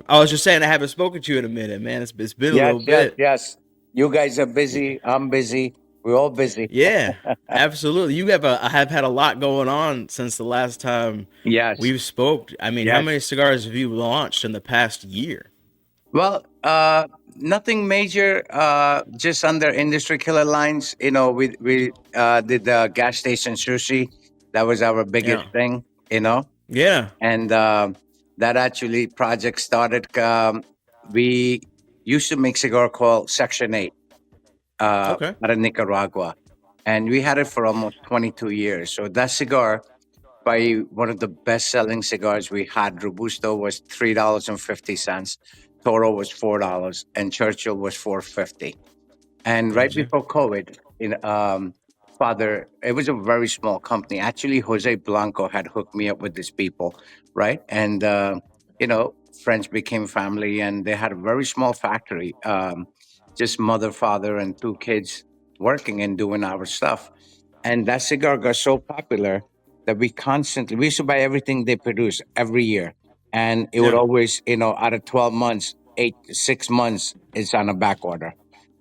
I was just saying I haven't spoken to you in a minute, man. It's been a little Yes, yes, bit. yes. You guys are Yeah, busy. I'm busy. We're all busy. yeah, absolutely. I have had a lot going on since the last time Yes, we've spoke. I mean, how yes. many cigars have you launched in the past year? Well, nothing major. Just under industry killer lines. We did the gas station sushi. That was our biggest Yeah, thing. You know, yeah. and that actually project started. We used to make cigar called Section 8 Okay. out of Nicaragua, and we had it for almost 22 years. So that cigar, by one of the best selling cigars we had, Robusto was $3.50, Toro was $4, and Churchill was 4.50. And right Gotcha. before COVID, father, it was a very small company. Actually, Jose Blanco had hooked me up with these people, right? And friends became family, and they had a very small factory, just mother, father, and two kids working and doing our stuff. And that cigar got so popular that we used to buy everything they produce every year, and it would Yeah. always, out of 12 months, 6 months is on a back order,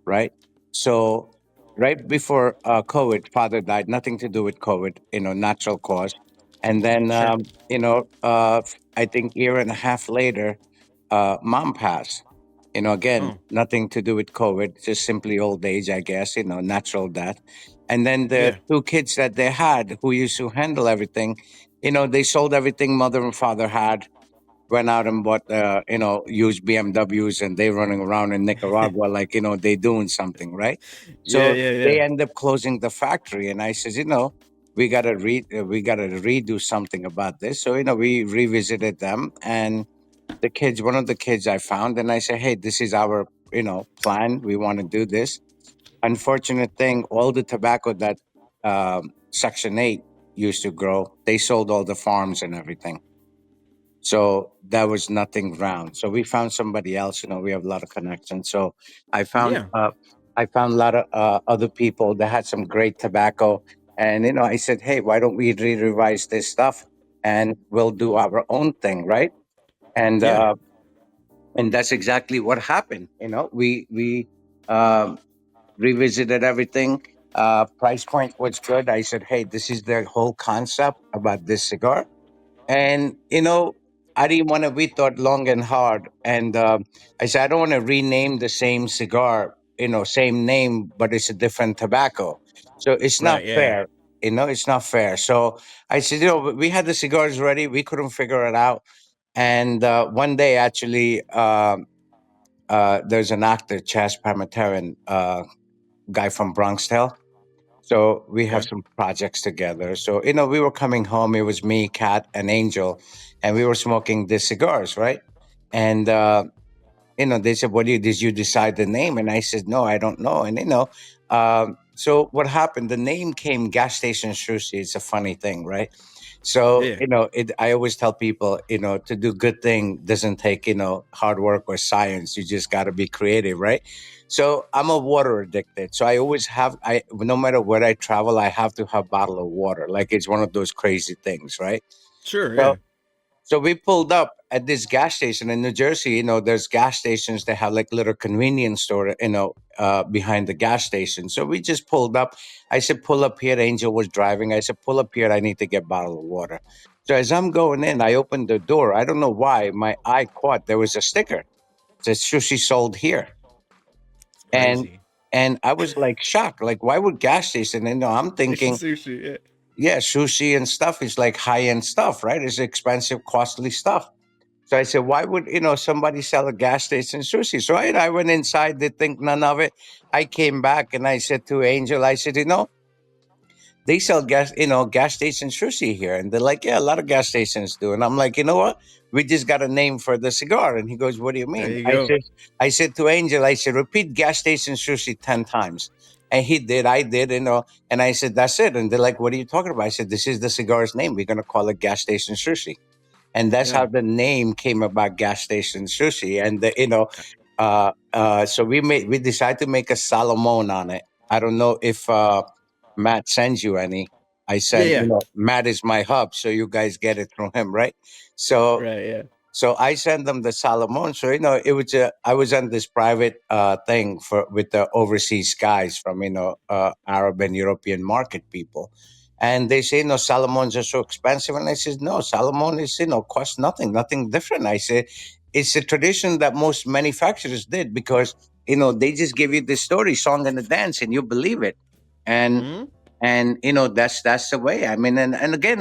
right? So right before COVID, father died. Nothing to do with COVID, natural cause. And then, Sure. I think year and a half later, mom passed. Again, Oh, nothing to do with COVID, just simply old age, I guess. Natural death. And then the yeah. two kids that they had, who used to handle everything, they sold everything mother and father had, went out and bought used BMWs, and they running around in Nicaragua like they doing something, right? Yeah, So yeah, they yeah. end up closing the factory, and I says, we gotta redo something about this. So we revisited them, and the kids, one of the kids I found, and I said, hey, this is our plan. We want to do this. Unfortunate thing, all the tobacco that Section 8 used to grow, they sold all the farms and everything. So there was nothing round. So we found somebody else. We have a lot of connections. So I found Yeah. uh, I found a lot of other people that had some great tobacco, and I said, hey, why don't we revise this stuff, and we'll do our own thing, right? And Yeah. uh, and that's exactly what happened. We um, revisited everything. Price point was good. I said, hey, this is the whole concept about this cigar, and I didn't want to. We thought long and hard, and I said I don't want to rename the same cigar. Same name, but it's a different tobacco. So it's not Right. Yeah. fair. It's not fair. So I said, we had the cigars ready. We couldn't figure it out. And one day, actually, there's an actor, Chas Parmentarin, guy from Bronx Tale. So we have Okay. some projects together. So, we were coming home. It was me, Kat, and Angel, and we were smoking the cigars, right? And, they said, did you decide the name? And I said, no, I don't know. And, so what happened? The name came Gas Station Sushi. It's a funny thing, right? So, Yeah. I always tell people, to do good thing doesn't take, hard work or science. You just got to be creative, right? So I'm a water addicted. So I always have, no matter where I travel, I have to have bottle of water. Like it's one of those crazy things, right? Sure. So Yeah. so we pulled up at this gas station in New Jersey. There's gas stations that have like little convenience store, behind the gas station. So we just pulled up. I said, pull up here. Angel was driving. I said, pull up here. I need to get a bottle of water. So as I'm going in, I opened the door. I don't know why my eye caught there was a sticker. It says sushi sold here. It's And crazy. and I was like shocked. Like, why would gas station? And I'm Station thinking, Sushi. Yeah. yeah, sushi and stuff is like high end stuff, right? It's expensive, costly stuff. So I said, why would somebody sell a gas station sushi? So I went inside, did think none of it. I came back and I said to Angel, I said, they sell gas station sushi here. And they're like, yeah, a lot of gas stations do. And I'm like, you know what? We just got a name for the cigar. And he goes, what do you There mean? you I go. said, I said to Angel, I said, repeat gas station sushi 10 times. And he did, I did, and I said, that's it. And they're like, what are you talking about? I said, this is the cigar's name. We're going to call it gas station sushi. And that's Yeah. how the name came about, gas station sushi. And so we decided to make a salomone on it. I don't know if Matt sends you any. I Yeah. sent, Yeah. Matt is my hub, so you guys get it from him, right? So Right. Yeah. So I sent them the salomone. So it was I was on this private thing with the overseas guys from Arab and European market people, and they say salomones are so expensive, and I said no, salomone is cost nothing, nothing different. I said it's a tradition that most manufacturers did because they just give you the story, song, and the dance, and you believe it, and Hmm. that's the way. I mean, and again,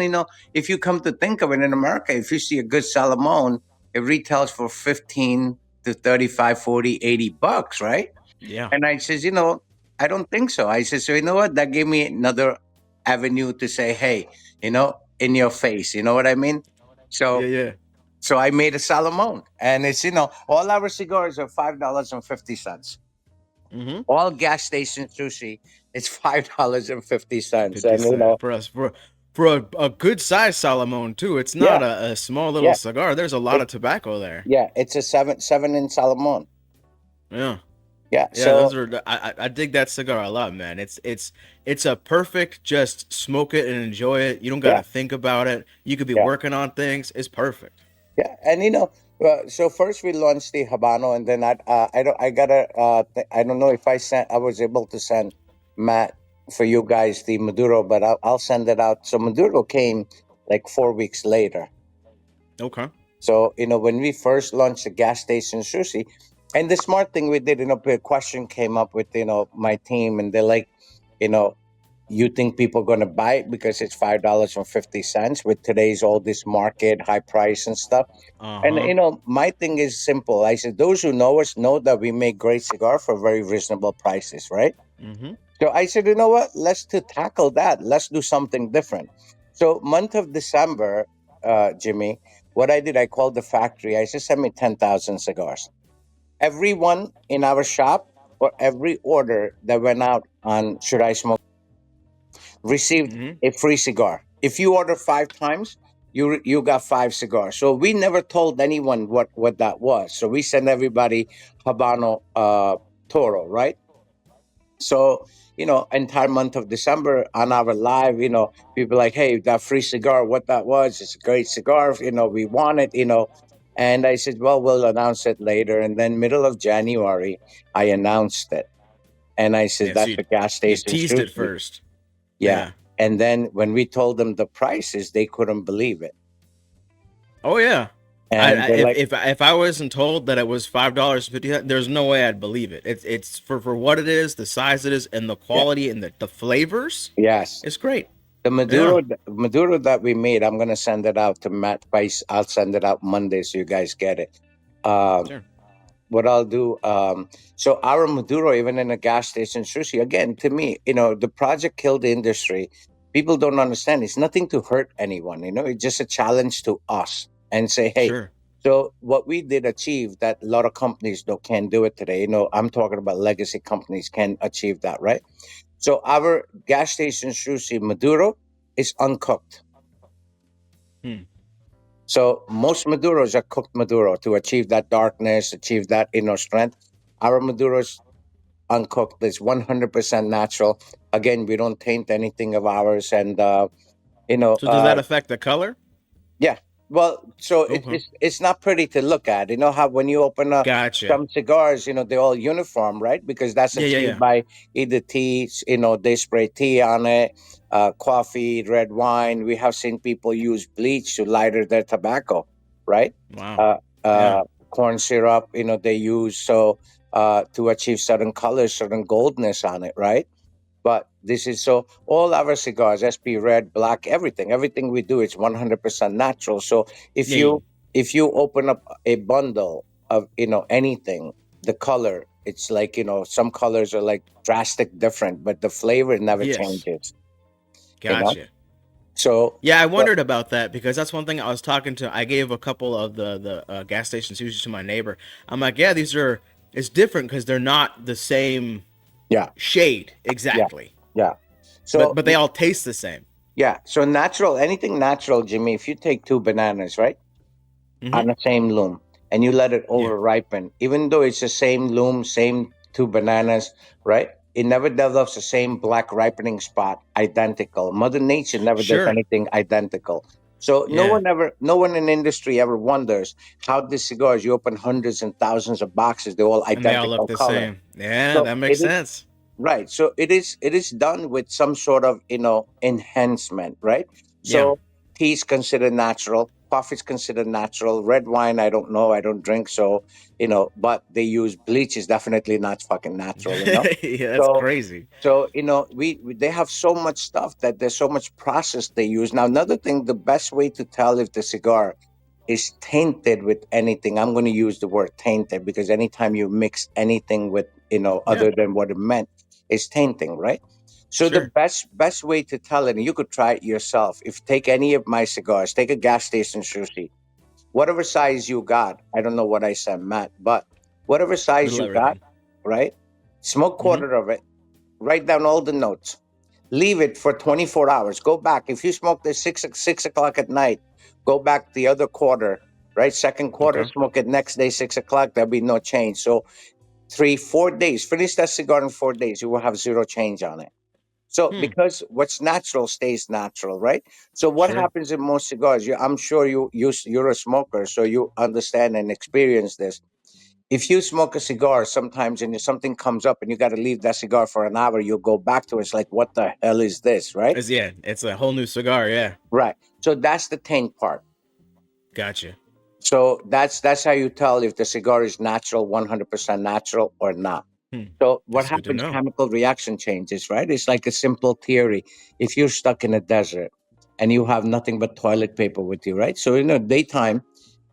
if you come to think of it, in America, if you see a good salomone, it retails for 15 to 35, 40, $80, right? Yeah. And I says, I don't think so. I says, so you know what? That gave me another avenue to say, hey, in your face. You know what I mean? Yeah. So Yeah. so I made a salomone, and it's all our cigars are $5.50. Hmm. All gas station sushi is $5.50, 50 and cent for us for a good size salomone too. It's not yeah, a small little yeah. cigar. There's a lot It of tobacco there. Yeah, it's a seven in Salomon. Yeah. Yeah. Yeah, those So are I dig that cigar a lot, man. It's a perfect just smoke it and enjoy it. You don't got yeah, to think about it. You could be yeah, working on things. It's perfect. yeah. And so first we launched the Habano, and then I don't know if I was able to send Matt for you guys the Maduro, but I'll send it out. So Maduro came like 4 weeks later. Okay. So when we first launched the gas station sushi, and the smart thing we did, a question came up with my team, and they're like, you know, you think people are going to buy it because it's $5.50 with today's all this market high price and stuff. And Uh-huh. my thing is simple. I said those who know us know that we make great cigar for very reasonable prices, right? Mhm. So I said, you know what? Let's to tackle that. Let's do something different. So month of December, Jimmy, what I did, I called the factory. I said, send me 10,000 cigars. Everyone in our shop, or every order that went out on Should I Smoke, received Mhm. a free cigar. If you order 5 times, you got 5 cigars. So we never told anyone what that was. So we sent everybody Habano Toro, right? So entire month of December on our live, people like, hey, that free cigar, what that was? It's a great cigar. We want it. And I said, well, we'll announce it later. And then middle of January, I announced it, and I said Yeah, so that's a gas you station teased it sushi. first. Yeah. Yeah. And then when we told them the prices, they couldn't believe it. Oh yeah. And they're like, If I wasn't told that it was $5.50, there's no way I'd believe it. It's for what it is, the size it is, and the yeah, quality and the flavors. yes. It's great. The Yeah. Maduro that we made, I'm gonna send it out to Matt Price. I'll send it out Monday so you guys get it. Um, Sure. what I'll do, so our Maduro, even in a gas station sushi, again, to me, the project killed the industry. People don't understand. It's nothing to hurt anyone. It's just a challenge to us and say, hey. Sure. So what we did achieve that a lot of companies can't do it today. I'm talking about legacy companies can achieve that, right? So our gas station sushi Maduro is uncooked. Hmm. So most Maduros are cooked Maduro to achieve that darkness, achieve that strength. Our Maduros uncooked is 100% natural. Again, we don't taint anything of ours, and you know, So does uh, that affect the color? yeah. Well, so Okay. it's not pretty to look at. You know how when you open up Gotcha. some cigars, they're all uniform, right? Because that's Yeah, yeah, achieved yeah. by either tea, they spray tea on it, coffee, red wine. We have seen people use bleach to lighter their tobacco, right? Wow. Uh, Yeah. uh, corn syrup, they use to achieve certain colors, certain goldness on it, right? But this is so all our cigars, SP red, black, everything we do is 100% natural. So if Yeah. you if you open up a bundle of anything, the color, it's like some colors are like drastic different, but the flavor never Yes. changes. You know. Gotcha. So Yeah, I so wondered about that because that's one thing I was talking to. I gave a couple of the gas station sushi to my neighbor. I'm like, yeah, these are. It's different because they're not the same yeah, shade yeah, exactly, yeah. but So they all taste the same. so natural, anything natural, Jimmy. If you take two bananas, right? Mm-hmm. On the same loom, and you let it Yeah. over ripen, even though it's the same loom, same two bananas, right? It never develops the same black ripening spot identical. Mother Nature never does Sure. anything identical. So Yeah, no one in industry ever wonders how these cigars. You open hundreds and thousands of boxes, they're all and they all look identical the color. same. Yeah, So that makes it is sense. right. So it is done with some sort of enhancement, right? Yeah, So tea is considered natural, coffee is considered natural, red wine I don't know, I don't drink, so but they use bleach is definitely not fucking natural. yeah, that's So crazy. they have so much stuff that there's so much process they use. Now another thing, the best way to tell if the cigar is tainted with anything, I'm going to use the word tainted because anytime you mix anything with Yeah, other than what it meant, it's tainting, right? So the sure. best way to tell it, and you could try it yourself, if you take any of my cigars, take a gas station sushi, whatever size you got, I don't know what I said, Matt, but whatever size Little you got, everything. right? Smoke Hmm. quarter of it, write down all the notes, leave it for 24 hours. Go back. If you smoke this 6 o'clock at night, go back the other quarter, right? Second quarter, Okay. smoke it next day, 6 o'clock. There'll be no change. So 3, 4 days, finish that cigar in 4 days. You will have zero change on it. So Hmm. because what's natural stays natural, right? So what Sure. happens in most cigars? I'm sure you're a smoker, so you understand and experience this. If you smoke a cigar sometimes and something comes up and you got to leave that cigar for an hour, you go back to it. It's like, what the hell is this, right? It's yeah. It's a whole new cigar. Yeah. Right. So that's the taint part. Gotcha. So that's how you tell if the cigar is natural, 100% natural or not. Hmm. So what That's good to happens? know. Chemical reaction changes, right? It's like a simple theory. If you're stuck in a desert and you have nothing but toilet paper with you, right? So in the daytime,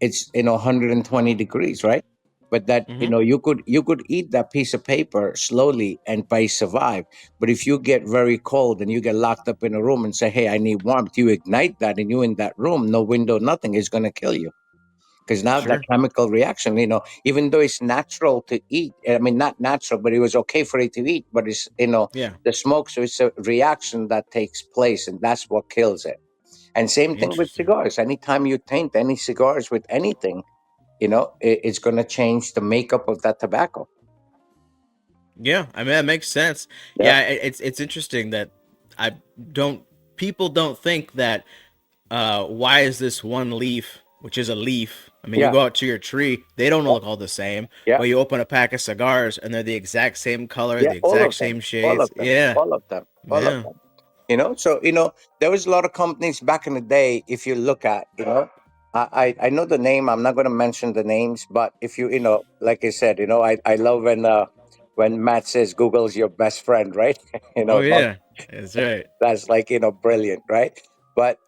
it's 120 degrees, right? But that Hmm. you could eat that piece of paper slowly and by survive. But if you get very cold and you get locked up in a room and say, "Hey, I need warmth," you ignite that and you in that room, no window, nothing is going to kill you because now that Sure. chemical reaction, even though it's natural to eat, I mean, not natural, but it was okay for it to eat, but it's, Yeah. the smoke. So it's a reaction that takes place, and that's what kills it. And same thing with Interesting. cigars. Anytime you taint any cigars with anything, it's going to change the makeup of that tobacco. Yeah, I mean that makes sense. Yeah. Yeah, it's interesting that I don't people don't think that why is this one leaf, which is a leaf? I mean, you Yeah. go out to your tree, they don't Yeah. look all the same, Yeah. but you open a pack of cigars and they're the exact same color, Yeah. the All exact of them. same All shades. of them. Yeah, All of them. All of yeah. them. So there was a lot of companies back in the day. If you look at, I know the name. I'm not going to mention the names, but if like I said, I love when Matt says Google's your best friend, right? Oh That, yeah, that's right. that's like brilliant, right? But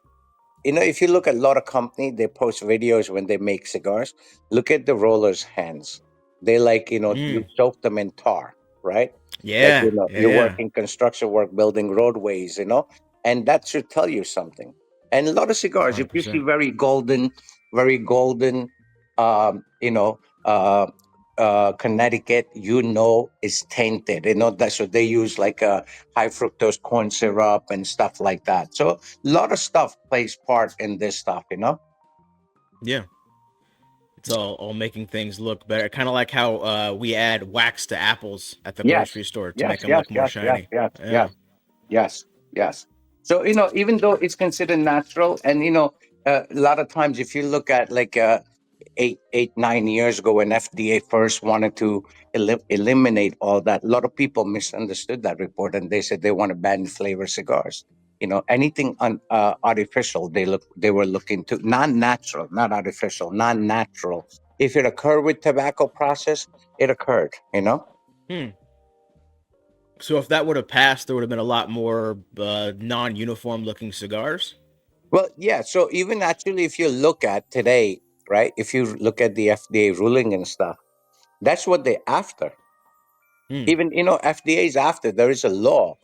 if you look at a lot of company, they post videos when they make cigars. Look at the roller's hands. They like, you Mm. soak them in tar, right? Like, Yeah, yeah, you work yeah. in construction work, building roadways, and that should tell you something. And a lot of cigars, if Hundred you see percent. very golden, um, you know, uh, Connecticut, is tainted. That so they use like a high fructose corn syrup and stuff like that. So a lot of stuff plays part in this stuff. Yeah, it's all making things look better. Kind of like how we add wax to apples at the Yes, grocery store to make yes, them yes, look more yes, yes, shiny. yes, Yeah. yes, yes, yes. So even though it's considered natural, and a lot of times if you look at like 9 years ago when FDA first wanted to eliminate all that, a lot of people misunderstood that report and they said they want to ban flavor cigars. Anything artificial, they were looking to non-natural, not artificial, non-natural. If it occurred with tobacco process, it occurred. Hmm. So if that would have passed, there would have been a lot more non-uniform looking cigars. Well, yeah. So even actually, if you look at today, right? If you look at the FDA ruling and stuff, that's what they're after. Hmm. Even FDA is after. There is a law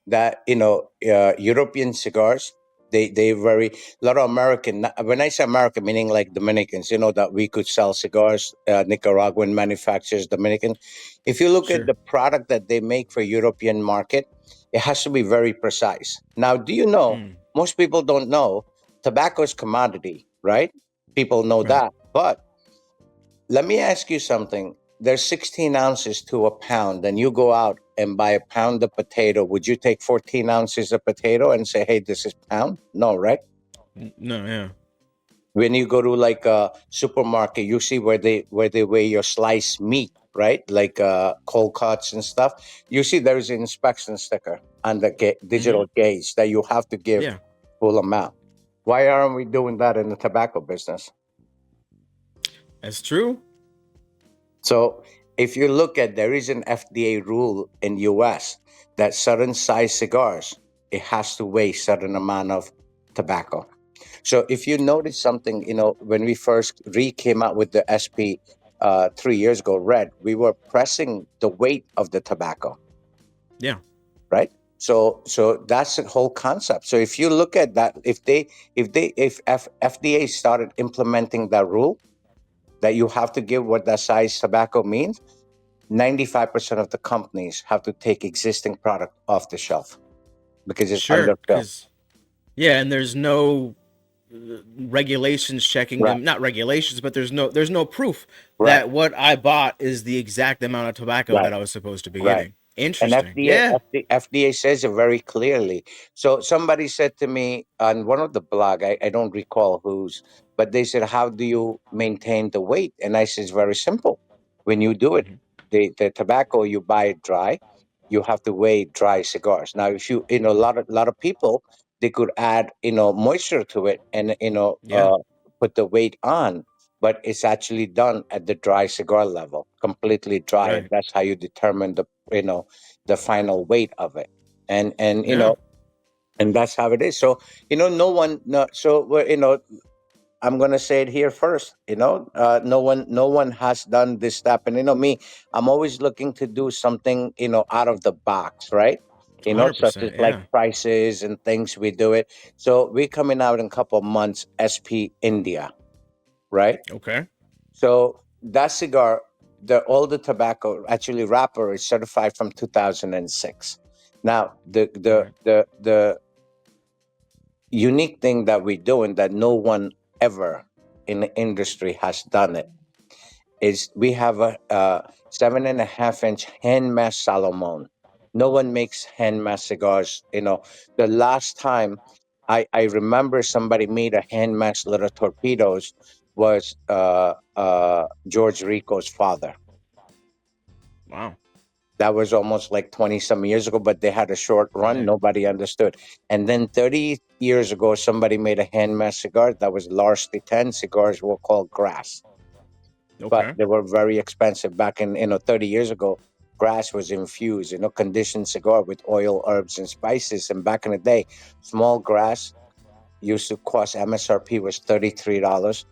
that European cigars, they very a lot of American. When I say American, meaning like Dominicans, that we could sell cigars. Nicaraguan manufacturers, Dominican. If you look at Sure. the product that they make for European market, it has to be very precise. Now, do you know? Hmm. Most people don't know tobacco is commodity, right? People know Right. that, but let me ask you something. There's 16 ounces to a pound, and you go out and buy a pound of potato. Would you take 14 ounces of potato and say, hey, this is pound? No, right? No, yeah. When you go to like a supermarket, you see where they weigh your sliced meat, right? Like cold cuts and stuff. You see there is an inspection sticker on the Mm-hmm. digital gauge that you have to give Yeah. full amount. Why aren't we doing that in the tobacco business? That's true. So if you look at, there is an FDA rule in US that certain size cigars, it has to weigh certain amount of tobacco. So if you notice something, when we first came out with the SP 3 years ago, red, we were pressing the weight of the tobacco, Yeah. right? So that's the whole concept. So if you look at that, if FDA started implementing that rule that you have to give what that size tobacco means, 95% of the companies have to take existing product off the shelf because it's Sure. underfilled. Because yeah, and there's no regulations checking Right, them. Not regulations, but there's no proof right, that what I bought is the exact amount of tobacco right, that I was supposed to be right. getting. And Interesting. FDA, Yeah. FDA says it very clearly. So somebody said to me on one of the blog, I don't recall whose, but they said, "How do you maintain the weight?" And I said, "It's very simple. When you do it, Mhm. the tobacco you buy it dry, you have to weigh dry cigars. Now, if a lot of people they could add moisture to it and Yeah. put the weight on." But it's actually done at the dry cigar level, completely dry, and Right. that's how you determine the final weight of it. And Yeah. and that's how it is. So no one, no, so I'm gonna say it here first. No one has done this step, and me, I'm always looking to do something out of the box, right? Such as 100%. like Yeah. prices and things. We do it. So we're coming out in a couple of months. SP India, right? Okay. So that cigar, all the tobacco, actually wrapper is certified from 2006. Now the the Right. the the unique thing that we're doing that no one ever in the industry has done it is we have a 7.5 inch hand mash salomone. No one makes hand mash cigars. The last time I remember somebody made a hand mash little torpedoes was George Rico's father. Wow. That was almost like 20 some years ago, but they had a short run. Right. Nobody understood. And then 30 years ago, somebody made a hand mash cigar. That was Lars the 10 cigars were called grass, but Okay. they were very expensive back in 30 years ago. Grass was infused, conditioned cigar with oil, herbs, and spices. And back in the day, small grass used to cost, MSRP was $33.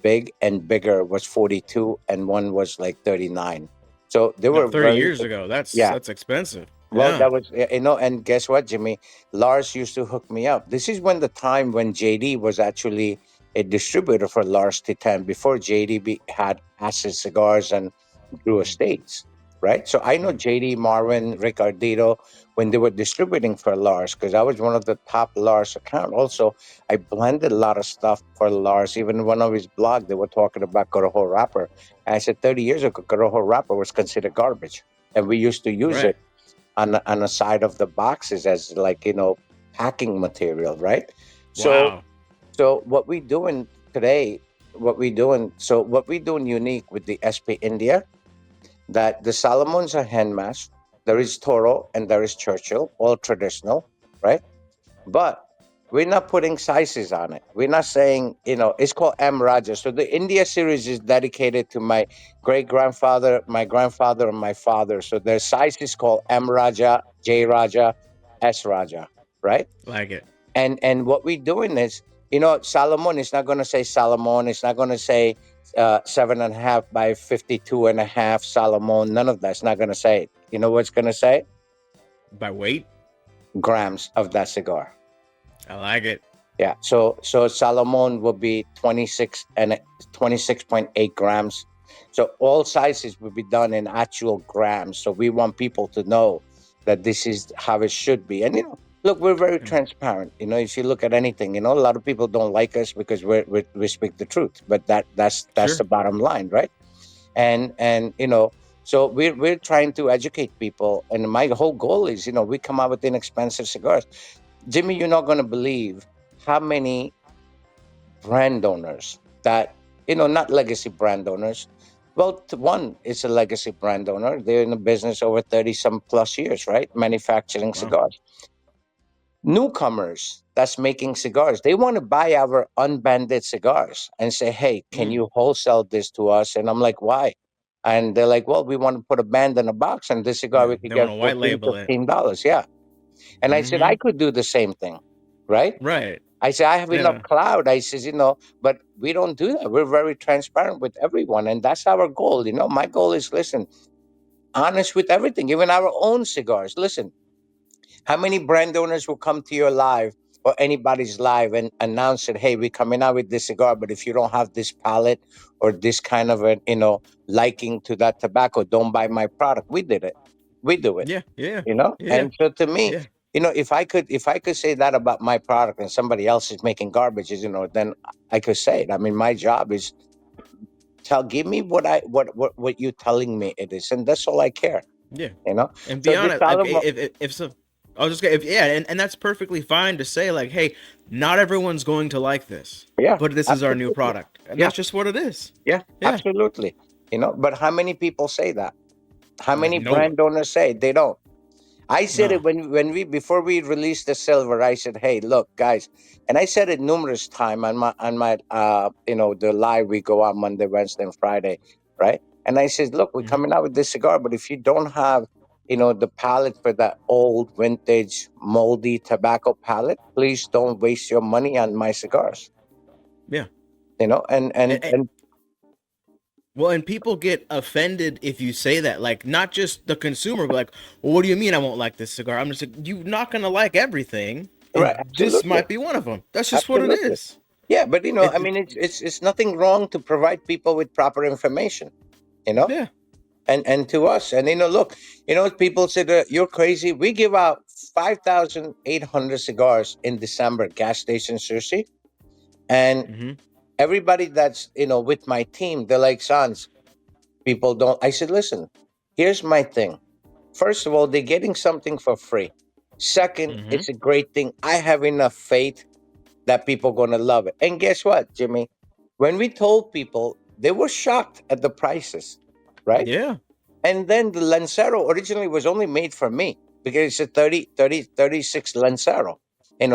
Big and bigger was 42, and one was like 39. So they No, were 30 very, years ago. That's yeah. that's expensive. Well, Yeah. that was, and guess what, Jimmy? Lars used to hook me up. This is when the time when JD was actually a distributor for Lars Titan before JD had Acid Cigars and Drew Mhm. Estates, right? So I know Right. JD, Marvin, Ricardito when they were distributing for Lars because I was one of the top Lars account. Also, I blended a lot of stuff for Lars. Even one of his blog, they were talking about Corojo wrapper. And I said 30 years ago, Corojo wrapper was considered garbage, and we used to use Right. it on the side of the boxes as like packing material, right? So Wow. so what we doing today, what we doing unique with the SP India, that the Solomons are hand mashed. There is Toro and there is Churchill, all traditional, right? But we're not putting sizes on it. We're not saying, it's called M Raja. So the India series is dedicated to my great grandfather, my grandfather, and my father. So their size is called M Raja, J Raja, S Raja, right? Like it. And what we're doing is, Salomon is not going to say Salomon. It's not going to say 7.5 by 52.5 Salomon. None of that's not going to say it. You know what's going to say? By weight. Grams of that cigar. I like it. Yeah. So Salomon will be 26.8 grams. So all sizes will be done in actual grams. So we want people to know that this is how it should be. And look, we're very Yeah. transparent. If you look at anything, a lot of people don't like us because we speak the truth. But that's Sure. the bottom line, right? And so we're trying to educate people. And my whole goal is, we come out with inexpensive cigars. Jimmy, you're not going to believe how many. brand owners that, not legacy brand owners. Well, one is a legacy brand owner. They're in the business over 30 some plus years, right? Manufacturing Wow. cigars. Newcomers that's making cigars, they want to buy our unbanded cigars and say, hey, can Mm. you wholesale this to us? And I'm like, why? And they're like, well, we want to put a band in a box, and this cigar Yeah, we could they want get to white 14, label it. $15. Yeah. And I said, I Mm-hmm. could do the same thing, right? Right. I said, I have enough Yeah. cloud. I says, but we don't do that. We're very transparent with everyone. And that's our goal. My goal is, listen, honest with everything, even our own cigars. Listen, how many brand owners will come to your live or anybody's live and announce it? Hey, we're coming out with this cigar, but if you don't have this palate or this kind of a liking to that tobacco, don't buy my product. We did it. We do it. Yeah. Yeah. Yeah. And so to me, Yeah. if I could say that about my product and somebody else is making garbages, then I could say it. I mean, my job is give me what you're telling me it is, and that's all I care. Yeah. You know. And be So this honest, like Salomon, if so, I was just gonna, if, yeah, and that's perfectly fine to say like, hey, not everyone's going to like this, yeah, but this is our new absolutely. product, and Yeah, that's just what it is. yeah, Yeah. absolutely. But how many people say that? How many No one. brand owners say they don't? I said it No. when we before we released the silver. I said, "Hey, look, guys," and I said it numerous time on my the live we go out Monday, Wednesday, and Friday, right? And I said, "Look, we're Hmm. coming out with this cigar, but if you don't have the palate for that old vintage moldy tobacco palate, please don't waste your money on my cigars." Yeah. And And, and and and well, and people get offended if you say that. Like, not just the consumer, but like, well, what do you mean I won't like this cigar? I'm just like, you're not gonna like everything, right, and this absolutely, might be one of them. That's just what it absolutely. is. Yeah, but I It mean, it's nothing wrong to provide people with proper information. You know, yeah. and to us. And look, people said you're crazy. We give out 5,800 cigars in December, gas station sushi, and Mm-hmm. everybody that's with my team, they're like, Sans, people don't. I said, listen, here's my thing. First of all, they're getting something for free. Second, Mm-hmm. it's a great thing. I have enough faith that people are gonna love it. And guess what, Jimmy? When we told people, they were shocked at the prices, right? Yeah. And then the Lancero originally was only made for me because it's a 36 Lancero,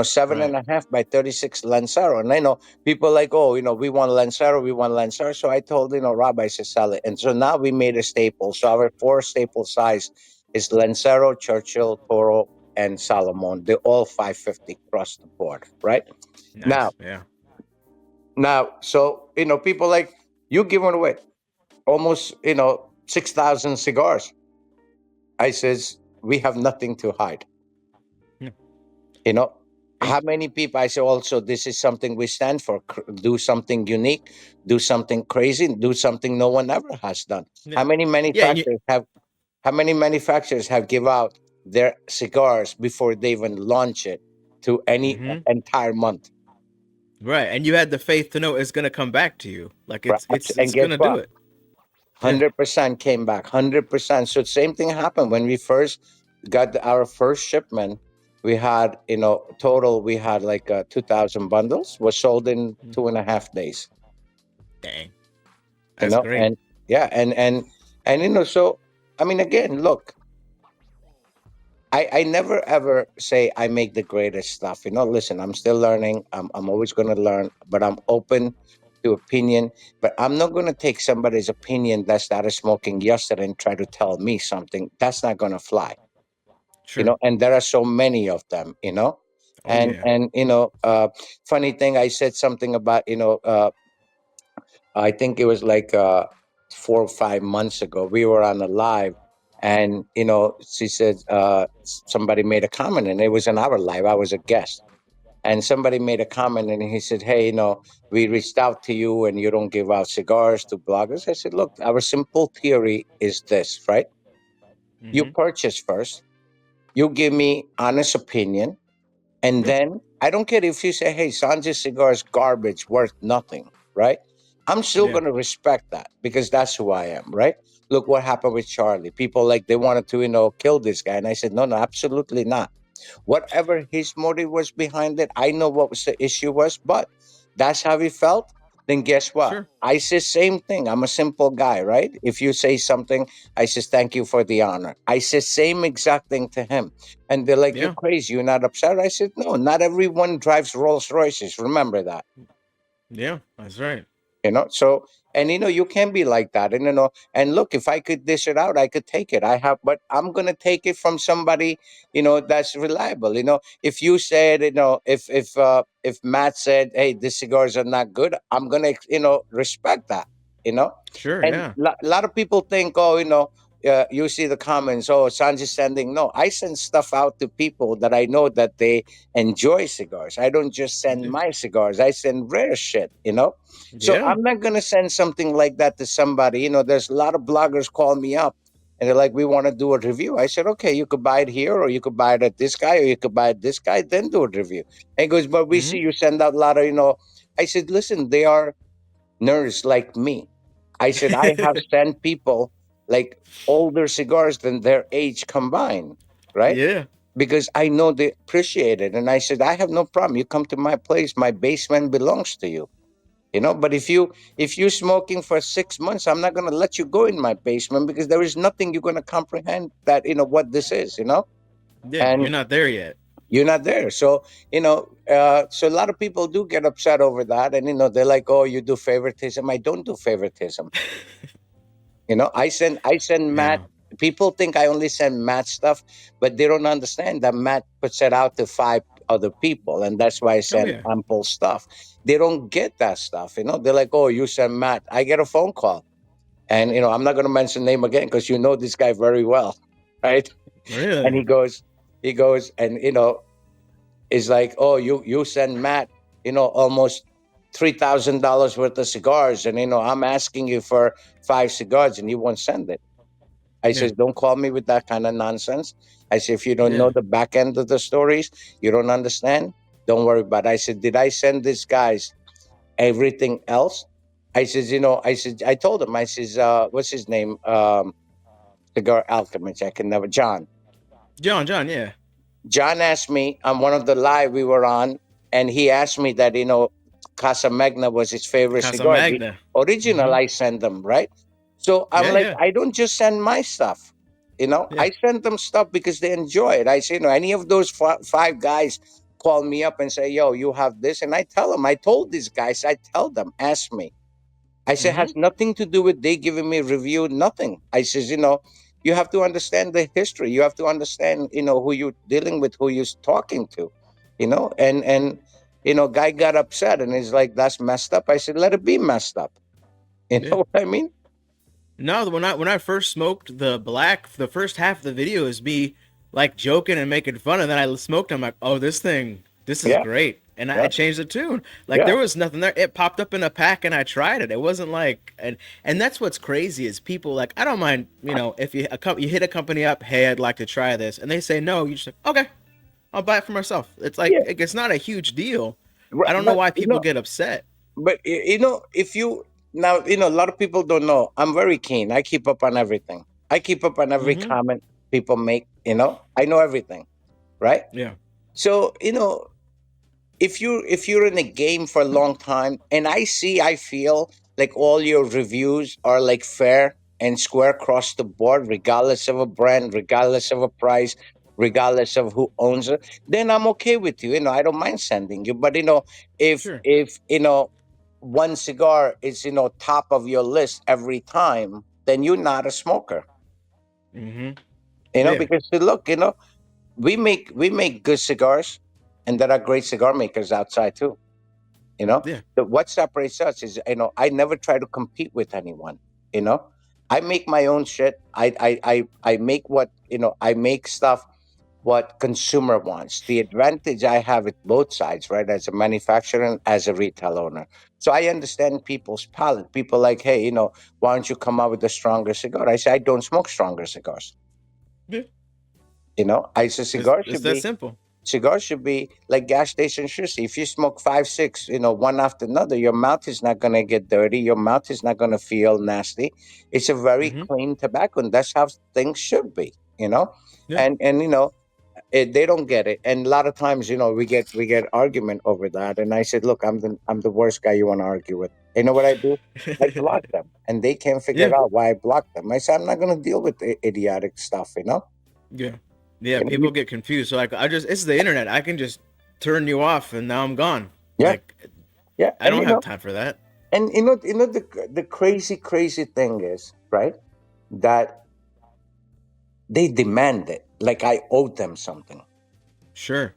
seven Right. and a half by 36 Lancero. And I know people like, oh, we want Lancero, we want Lancero. So I told, Rob, I said, sell it. And so now we made a staple. So our four staple size is Lancero, Churchill, Toro, and Salomon. They're all 550 across the board, right? Now, Nice. Yeah. so, people like, you giving away almost 6,000 cigars. I says, we have nothing to hide. Yeah. You know, And how many people? I say also, this is something we stand for. Do something unique, do something crazy, do something no one ever has done. yeah. How many Yeah. And you. manufacturers have? How many manufacturers have give out their cigars before they even launch it to any Mm-hmm. entire month? Right. And you had the faith to know it's gonna come back to you. Like Right? it's And guess gonna do what? it. Yeah. 100% came back. 100%. So same thing happened when we first got our first shipment. We had, total. We had like 2,000 bundles. Was sold in 2.5 days. Dang. That's great. And yeah, and so I mean, again, look, I never ever say I make the greatest stuff. Listen, I'm still learning. I'm always going to learn, but I'm open to opinion. But I'm not going to take somebody's opinion that started smoking yesterday and try to tell me something. That's not going to fly. Sure. And there are so many of them. Oh And yeah. and funny thing, I said something about I think it was like 4 or 5 months ago. We were on a live, and she said somebody made a comment, and it was in our live. I was a guest, and somebody made a comment, and he said, "Hey, we reached out to you, and you don't give out cigars to bloggers." I said, "Look, our simple theory is this, right? You Mm-hmm. purchase first, you give me honest opinion, and Yeah. then I don't care if you say, hey, Sanjay's cigar is garbage, worth nothing, right? I'm still Yeah. going to respect that because that's who I am, right? Look what happened with Charlie. People like they wanted to, kill this guy. And I said, no, no, absolutely not. Whatever his motive was behind it, I know what was the issue was, but that's how he felt, then guess what? Sure. I say same thing. I'm a simple guy, right? If you say something, I says thank you for the honor. I say same exact thing to him. And they're like, you're Yeah. crazy. You're not upset. I said, no, not everyone drives Rolls Royces. Remember that. Yeah. That's right. So, and you can be like that. And and look, if I could dish it out, I could take it. I have, but I'm gonna take it from somebody, that's reliable. If you said, if Matt said, hey, these cigars are not good, I'm gonna, respect that. you know Sure. and Yeah. a lot of people think, oh, you see the comments, oh, Sanj is sending. No, I send stuff out to people that I know that they enjoy cigars. I don't just send Yeah. my cigars, I send rare shit. So Yeah. I'm not going to send something like that to somebody. There's a lot of bloggers call me up and they're like, we want to do a review. I said, okay, you could buy it here, or you could buy it at this guy, or you could buy it this guy, then do a review. And he goes, but we see Mm-hmm. you send out a lot of. I said, listen, they are nerds like me. I said, I have sent people like older cigars than their age combined, right? Yeah. Because I know they appreciate it. And I said, I have no problem. You come to my place, my basement belongs to you. But if you're smoking for 6 months, I'm not gonna let you go in my basement because there is nothing you're gonna comprehend that what this is. Yeah. You're And not there yet. you're not there. So so a lot of people do get upset over that, and they're like, oh, you do favoritism. I don't do favoritism. I send Matt. Yeah. People think I only send Matt stuff, but they don't understand that Matt puts it out to 5 other people, and that's why I Oh send yeah. ample stuff. They don't get that stuff. They're like, "Oh, you send Matt." I get a phone call, and I'm not going to mention name again because you know this guy very well, right? And Really? he goes, and is like, "Oh, you send Matt, almost $3,000 worth of cigars, and I'm asking you for 5 cigars, and you won't send it." I Yeah. says, don't call me with that kind of nonsense. I say, if you don't know Yeah. the back end of the stories, you don't understand, don't worry about it. I said, did I send these guys everything else? I told him, I says, what's his name? Cigar Alchemist. I can never, John. John. John. Yeah. John asked me on one of the live we were on, and he asked me that, Casa Magna was his favorite Casa cigar. The Magna. original Mm-hmm. I send them, right? So I'm Yeah. like, Yeah. I don't just send my stuff. Yeah. I send them stuff because they enjoy it. I say, any of those five guys call me up and say, yo, you have this. And I tell them, I told these guys, I tell them, ask me. I said, Mm-hmm. has nothing to do with they giving me review, nothing. I says, you have to understand the history. You have to understand, who you're dealing with, who you're talking to, guy got upset and he's like, that's messed up. I said, let it be messed up. You Yeah. know what I mean? No, when I first smoked the black, the first half of the video is me like joking and making fun, and then I smoked. I'm like, oh, this is Yeah, great, and I yeah, changed the tune. Like yeah, there was nothing there. It popped up in a pack, and I tried it. It wasn't like, and that's what's crazy is people like I don't mind, if you hit a company up, hey, I'd like to try this, and they say no, you just like okay, I'll buy it for myself. It's like yeah. it's not a huge deal. Right, I don't know but why people get upset. if you now, a lot of people don't know. I'm very keen. I keep up on everything. I keep up on every Mm-hmm. comment people make. I know everything, right? Yeah. So if you're in a game for a long time, and I feel like all your reviews are like fair and square across the board, regardless of a brand, regardless of a price, regardless of who owns it, then I'm okay with you. I don't mind sending you. But if Sure. one cigar is top of your list every time, then you're not a smoker. Mm-hmm. Yeah. Because look, we make good cigars, and there are great cigar makers outside too. Yeah. What separates us is, I never try to compete with anyone. you know I make my own shit. I make I make stuff what consumer wants. The advantage I have at both sides, right, as a manufacturer and as a retail owner. So I understand people's palate. People like, hey, why don't you come out with a stronger cigar? I say, I don't smoke stronger cigars. Yeah. I say It's, cigars it's should that be simple. Cigars should be like gas station sushi. If you smoke five, six, one after another, your mouth is not going to get dirty. Your mouth is not going to feel nasty. It's a very Mm-hmm. clean tobacco, and that's how things should be. Yeah. And They don't get it, and a lot of times, we get argument over that. And I said, look, I'm the worst guy you want to argue with. You know what I do? I block them, and they can't figure Yeah, out why I blocked them. I said, I'm not going to deal with idiotic stuff. yeah, yeah. You know, People get confused. So like, it's the internet. I can just turn you off, and now I'm gone. yeah, Like, yeah, I don't have time for that. the crazy thing is, right, that they demand it like I owe them something. Sure.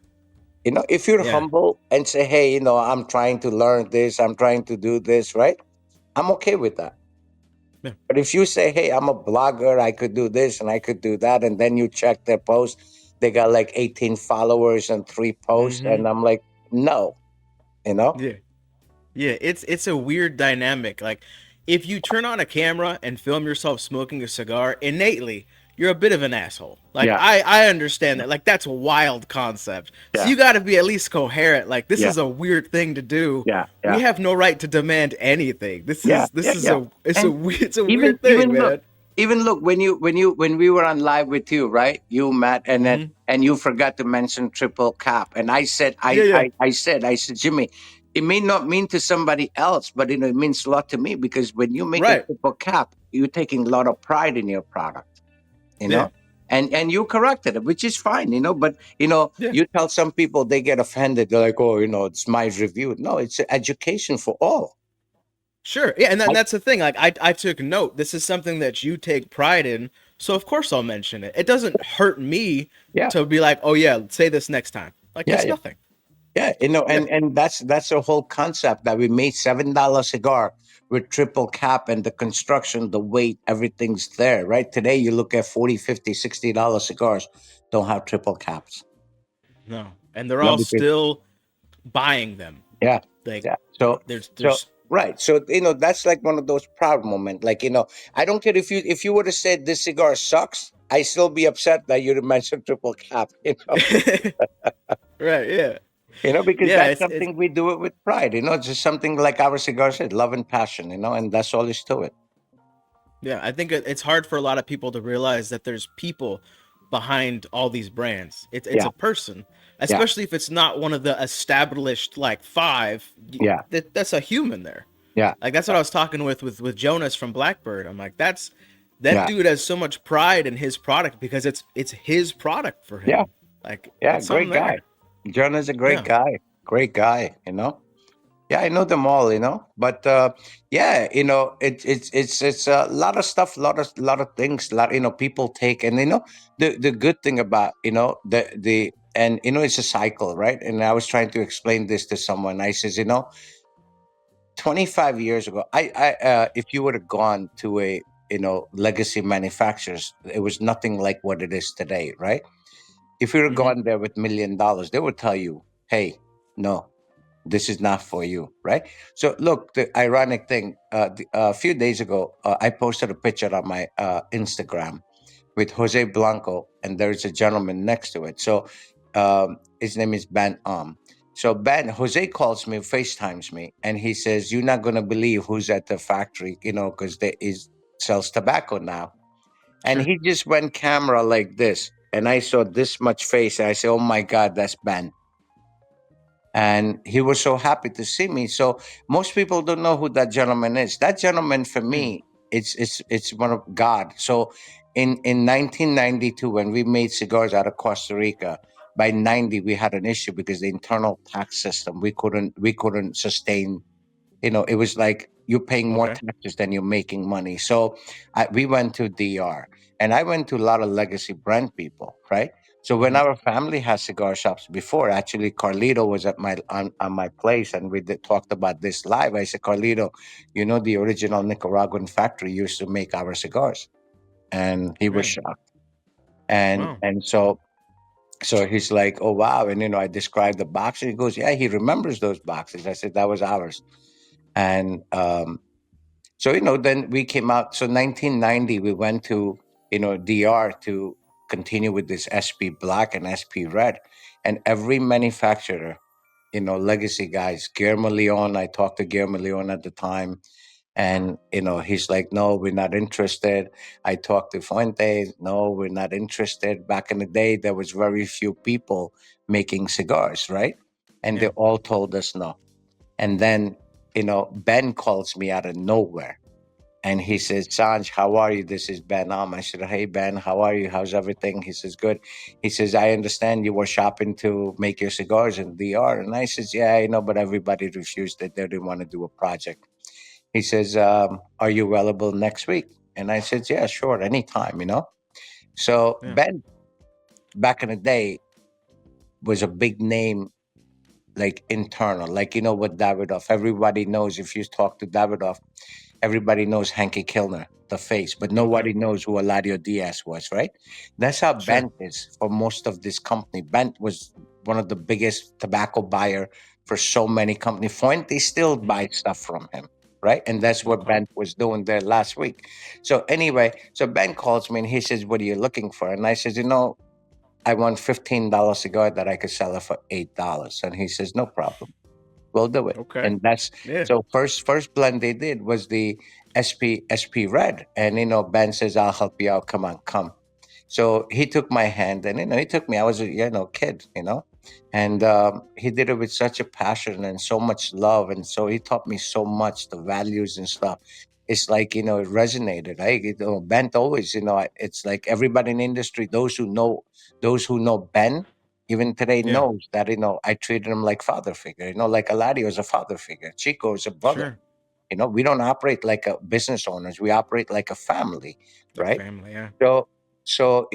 If you're Yeah. humble and say, hey, I'm trying to learn this, I'm trying to do this, right? I'm okay with that. Yeah. But if you say, hey, I'm a blogger, I could do this and I could do that, and then you check their post, they got like 18 followers and three posts, Mm-hmm. and I'm like, no, you know? Yeah. Yeah, it's a weird dynamic. Like, if you turn on a camera and film yourself smoking a cigar, innately you're a bit of an asshole. Like, Yeah, I understand that. Like, that's a wild concept. So yeah, you got to be at least coherent. Like, this yeah, is a weird thing to do. yeah, We yeah, have no right to demand anything. This yeah, is this yeah, is yeah. a it's a And it's a even weird thing, even look, man. when we were on live with you, right? You, Matt, Hmm. and you forgot to mention triple cap, and I said, Yeah, yeah. I said, Jimmy, it may not mean to somebody else, but it means a lot to me, because when you make a Right. triple cap, you're taking a lot of pride in your product, you Yeah. know. And you corrected it, which is fine, but Yeah. you tell some people, they get offended. They're like, oh, it's my review. No, it's education for all. Sure. Yeah, and I, that's the thing. Like, I took note. This is something that you take pride in, so of course I'll mention it. It doesn't hurt me yeah, to be like, "Oh yeah, say this next time." Like, yeah, it's yeah. nothing. Yeah, Yeah. and that's the whole concept, that we made $7 cigar with triple cap, and the construction, the weight, everything's there. Right today, you look at 40, 50, $60 cigars, don't have triple caps. No. And they're No, all because still buying them. yeah, Like, yeah. So so there's right, so that's like one of those proud moments. Like, I don't care if you would have said this cigar sucks, I still be upset that you mentioned triple cap. right. Yeah. Because Yeah. that's It's something we do it with pride. It's just something like our cigar said, love and passion. And that's all is to it. yeah. I think it's hard for a lot of people to realize that there's people behind all these brands. It's Yeah, a person, yeah, especially if it's not one of the established like five. yeah, That's a human there. yeah, Like, that's what I was talking with Jonas from Blackbird. I'm like, that yeah, dude has so much pride in his product because it's his product for yeah, him. Like, yeah. it's something Great guy. there. John is a great Yeah. guy. Great guy. Yeah, I know them all. But yeah, it's a lot of stuff, lot of things, people take. And the good thing about the and it's a cycle, right? And I was trying to explain this to someone. I says, 25 years ago, if you would have gone to a legacy manufacturers, it was nothing like what it is today, right? If you would have Hmm. gone there with $1 million, they would tell you, hey, no, this is not for you, right? So look, the ironic thing, a few days ago, I posted a picture on my Instagram with Jose Blanco, and there's a gentleman next to it. So his name is Ben. So Ben, Jose calls me, FaceTimes me, and he says, "You're not gonna believe who's at the factory, because there is sells tobacco now." And Sure. he just went camera like this, and I saw this much face, and I said, "Oh my God, that's Ben." And he was so happy to see me. So most people don't know who that gentleman is. That gentleman, for Mm. me, it's one of God. So in 1992, when we made cigars out of Costa Rica, by 90 we had an issue because the internal tax system, we couldn't sustain. It was like you're paying more Okay. taxes than you're making money. So we went to DR, and I went to a lot of legacy brand people, right? So when Hmm. our family has cigar shops before, actually Carlito was at on my place, and we talked about this live. I said, Carlito, the original Nicaraguan factory used to make our cigars, and he was Right. shocked. And Wow. and so he's like, oh wow, and I described the box, and he goes, yeah, he remembers those boxes. I said that was ours, and so then we came out. So 1990, we went to DR to continue with this SP Black and SP Red, and every manufacturer, legacy guys, Guillermo Leon. I talked to Guillermo Leon at the time, And he's like, no, we're not interested. I talked to Fuentes. No, we're not interested. Back in the day, there was very few people making cigars, right? And they Yeah. all told us no. And then Ben calls me out of nowhere, and he says, Sanj, how are you? This is Ben. I said, hey, Ben, how are you? How's everything? He says, good. He says, I understand you were shopping to make your cigars in DR. And I says, yeah, I know, but everybody refused it. They didn't want to do a project. He says, are you available next week? And I said, yeah, sure, anytime. So Yeah. Ben, back in the day, was a big name, like internal, like, with Davidoff. Everybody knows, if you talk to Davidoff, everybody knows Hanky Kilner, the face, but Okay. nobody knows who Eladio Diaz was, right? That's how Sure. Bent is for most of this company. Bent was one of the biggest tobacco buyer for so many companies. Fuente still buy stuff from him, right? And that's what Okay. Bent was doing there last week. So anyway, so Ben calls me and he says, what are you looking for? And I says, I want $15 cigar that I could sell it for $8. And he says, no problem, we'll do it. Okay. And that's Yeah. so first blend they did was the SP Red, and Ben says, I'll help you out. Come on, come. So he took my hand, and he took me. I was a kid, and he did it with such a passion and so much love, and so he taught me so much, the values and stuff. It's like it resonated. Right? Ben always, it's like everybody in the industry, those who know Ben, even today Yeah. knows that I treated him like father figure. Like Eladio is a father figure, Chico is a brother. Sure. We don't operate like a business owners. We operate like a family, Like right? family. Yeah. So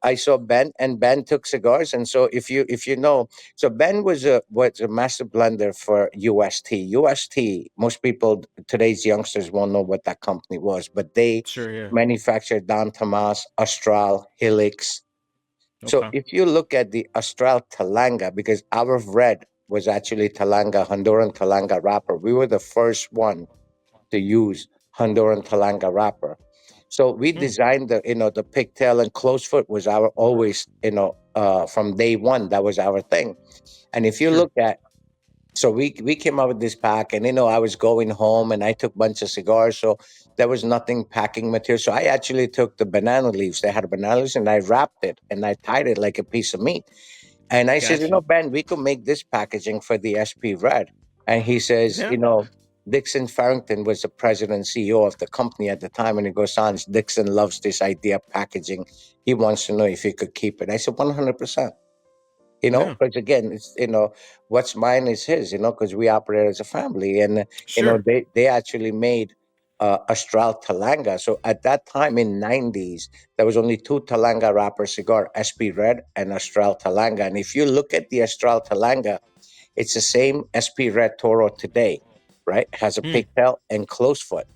I saw Ben, and Ben took cigars. And so if you know, so Ben was a master blender for UST. UST, most people, today's youngsters, won't know what that company was, but they Sure. Yeah. manufactured Don Tomas, Astral, Helix. So Okay. if you look at the Astral Talanga, because our red was actually Talanga, Honduran Talanga wrapper, we were the first one to use Honduran Talanga wrapper. So we Hmm. designed the pigtail and close foot was our always, from day one, that was our thing. And if you Sure. look at, so we came up with this pack, and I was going home and I took a bunch of cigars, so there was nothing packing material. So I actually took the banana leaves. They had banana leaves, and I wrapped it and I tied it like a piece of meat. And I said, Gotcha. Ben, we could make this packaging for the SP Red. And he says, Yeah. Dixon Farrington was the president and CEO of the company at the time. And he goes, Sans, Dixon loves this idea of packaging. He wants to know if he could keep it. I said, 100%. Yeah. Because again, it's, what's mine is his, because we operate as a family. And, Sure. they actually made Astral Talanga. So at that time in 90s, there was only two Talanga wrapper cigar, SP Red and Astral Talanga. And if you look at the Astral Talanga, it's the same SP Red Toro today, right? It has a Hmm. pigtail and close foot.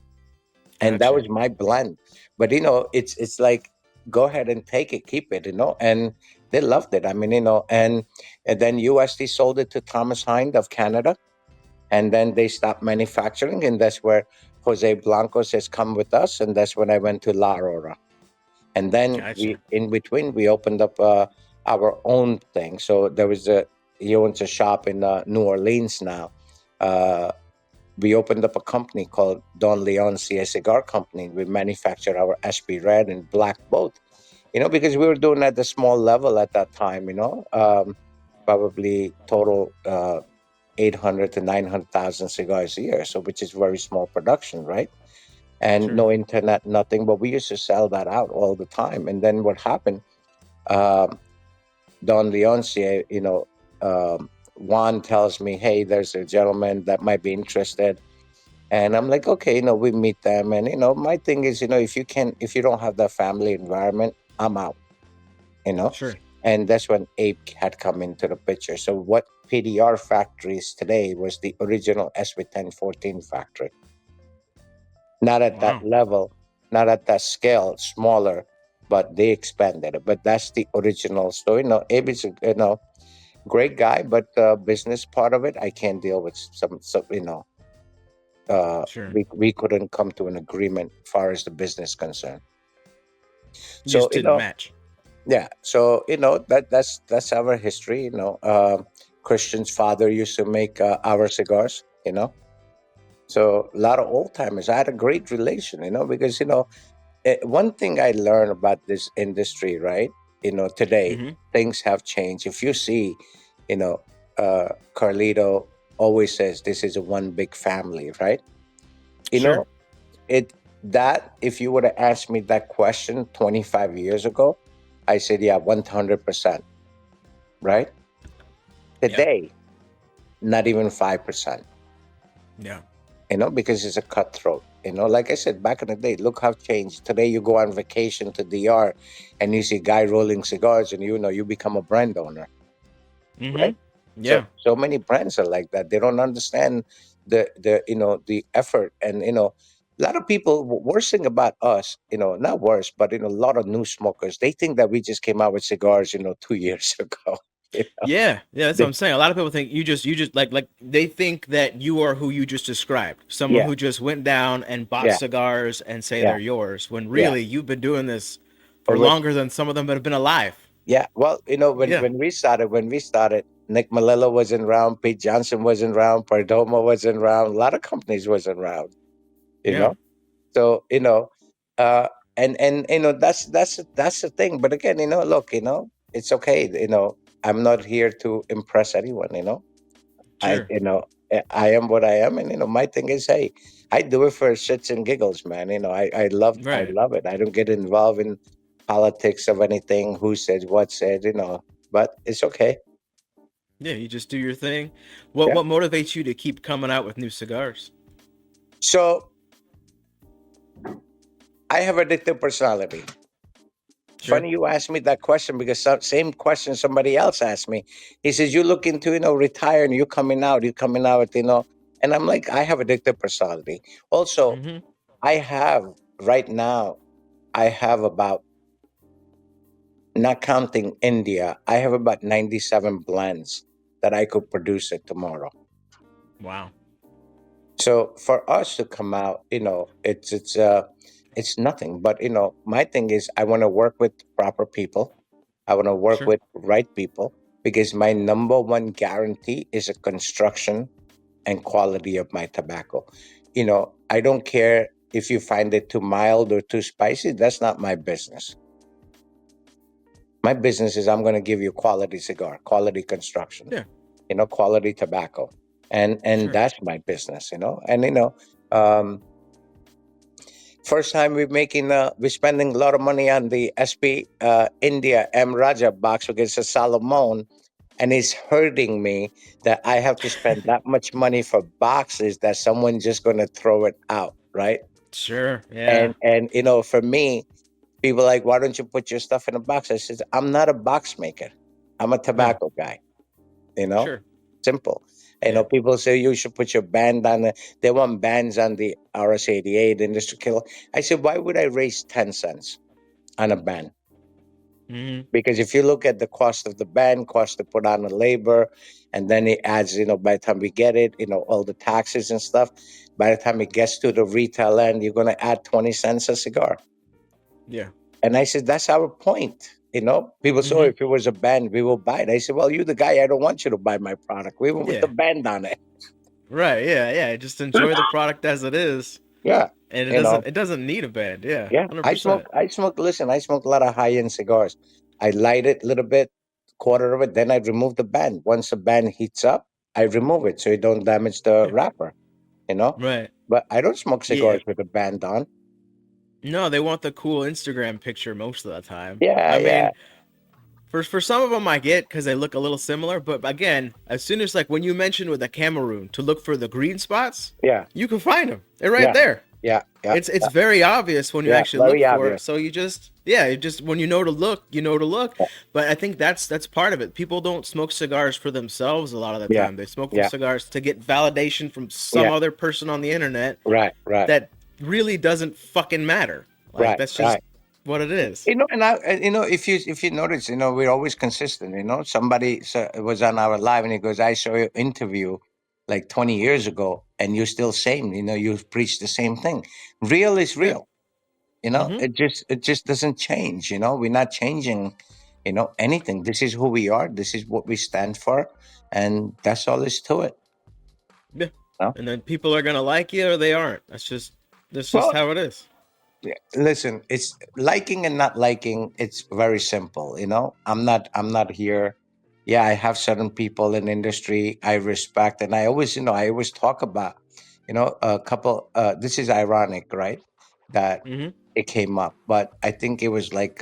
And that Gotcha. was my blend. But it's like, go ahead and take it, keep it, and they loved it. I mean, and then USD sold it to Thomas Hind of Canada, and then they stopped manufacturing, and that's where Jose Blancos has come with us, and that's when I went to La Aurora. And then Gotcha. in between, we opened up our own thing. So there was he owns a shop in New Orleans now. Uh, we opened up a company called Don Leon CA Cigar Company. We manufacture our SP Red and Black both, because we were doing at the small level at that time, probably total 800 to 900,000 cigars a year. So, which is very small production, right? And Sure. no internet, nothing. But we used to sell that out all the time. And then what happened? Um, Don Leoncie, Juan tells me, hey, there's a gentleman that might be interested. And I'm like, okay, we meet them. And, my thing is, if you don't have that family environment, I'm out, you know? Sure. And that's when Abe had come into the picture. So what PDR factory is today was the original SB1014 factory. Not at that Wow. level, not at that scale, smaller, but they expanded it. But that's the original story. Abe is great guy, but business part of it, I can't deal with some Sure. we couldn't come to an agreement as far as the business concerned. You So just didn't match. yeah. So that's our history. Christian's father used to make our cigars. So a lot of old timers. I had a great relation, because one thing I learned about this industry, right? Today Mm-hmm. things have changed. If you see, you know, Carlito always says this is a one big family, right? You Sure. know, it that if you would have asked me that question 25 years ago, I said, yeah, 100%, right? Yeah. Today, not even 5%. Yeah. Because it's a cutthroat. Like I said, back in the day, look how changed. Today, you go on vacation to DR and you see a guy rolling cigars, and you become a brand owner, Mm-hmm. right? So, Yeah. so many brands are like that. They don't understand the effort, and a lot of people. Worst thing about us, not worse, but a lot of new smokers, they think that we just came out with cigars, 2 years ago. You know? Yeah, yeah, that's what They- I'm saying. A lot of people think you just like they think that you are who you just described. Someone yeah, who just went down and bought yeah, cigars and say yeah, they're yours when yeah. really you've been doing this for longer than some of them that have been alive. Yeah, well, when Yeah. when we started, Nick Malillo wasn't around, Pete Johnson wasn't around, Perdomo wasn't around, a lot of companies wasn't around, you Yeah. know. So uh, and that's the thing. But again, look, it's okay. I'm not here to impress anyone. I Sure. you know I am what I am, and my thing is, hey, I do it for shits and giggles, man. I Right. love it. I don't get involved in politics of anything, who said what said, but it's okay. Yeah, you just do your thing. What Yeah. what motivates you to keep coming out with new cigars? So I have addictive personality. Sure. Funny you asked me that question, because same question somebody else asked me. He says, "You looking to retire, and you coming out, and I'm like, I have addictive personality. Also, Mm-hmm. I have right now. I have about, not counting India, I have about 97 blends that I could produce it tomorrow. Wow. So for us to come out, it's nothing. But my thing is, I want to work with proper people. I want to work Sure. with right people, because my number one guarantee is a construction and quality of my tobacco. I don't care if you find it too mild or too spicy. That's not my business. My business is, I'm going to give you quality cigar, quality construction, Yeah. quality tobacco, and Sure. that's my business. And um, first time we're spending a lot of money on the SP India M Raja box, because it's a salomone, and it's hurting me that I have to spend that much money for boxes that someone's just going to throw it out, right? Sure. Yeah. And for me, people are like, why don't you put your stuff in a box? I said, I'm not a box maker. I'm a Yeah. tobacco guy. You know, Sure. simple. Yeah. People say you should put your band on the. They want bands on the RS-88 Industry Killer. I said, why would I raise 10 cents on a band? Mm-hmm. Because if you look at the cost of the band, cost to put on the labor, and then it adds, by the time we get it, all the taxes and stuff. By the time it gets to the retail end, you're going to add 20 cents a cigar. Yeah. And I said, that's our point. People say, oh, Mm-hmm. if it was a band, we will buy it. I said, well, you're the guy. I don't want you to buy my product. We went with the Yeah. band on it. Right. Yeah. Yeah. Just enjoy the product as it is, Yeah. and it You doesn't know, it doesn't need a band. Yeah. yeah. 100%. Listen, I smoke a lot of high end cigars. I light it a little bit, quarter of it, then I remove the band. Once the band heats up, I remove it so it don't damage the Yeah. wrapper, you know? Right. But I don't smoke Yeah. cigars with the band on. No, they want the cool Instagram picture most of the time. Yeah, I yeah, mean, for some of them I get because they look a little similar, but again, as soon as like when you mentioned with the Cameroon to look for the green spots, yeah, you can find them. They're right yeah, there. yeah, yeah, It's yeah, very obvious when you yeah, actually look very for it. obvious. So you just yeah, you just when you know to look, you know to look. Yeah, But I think that's part of it. People don't smoke cigars for themselves a lot of the yeah, time. They smoke the yeah, cigars to get validation from some yeah. other person on the internet Right, right, that really doesn't fucking matter. Like right, that's just right. what it is. And if you notice, we're always consistent. Somebody was on our live, and he goes, "I saw your interview like 20 years ago, and you're still same. You preach the same thing. Real is Yeah. real. Mm-hmm. It just doesn't change. We're not changing. Anything. This is who we are. This is what we stand for, and that's all is to it. Yeah. No? And then people are gonna like you or they aren't. That's just Well, how it is. yeah, listen, it's liking and not liking. It's very simple, you know. I'm not here. Yeah, I have certain people in industry I respect, and I always, I always talk about, a couple. This is ironic, right? That Hmm. it came up, but I think it was like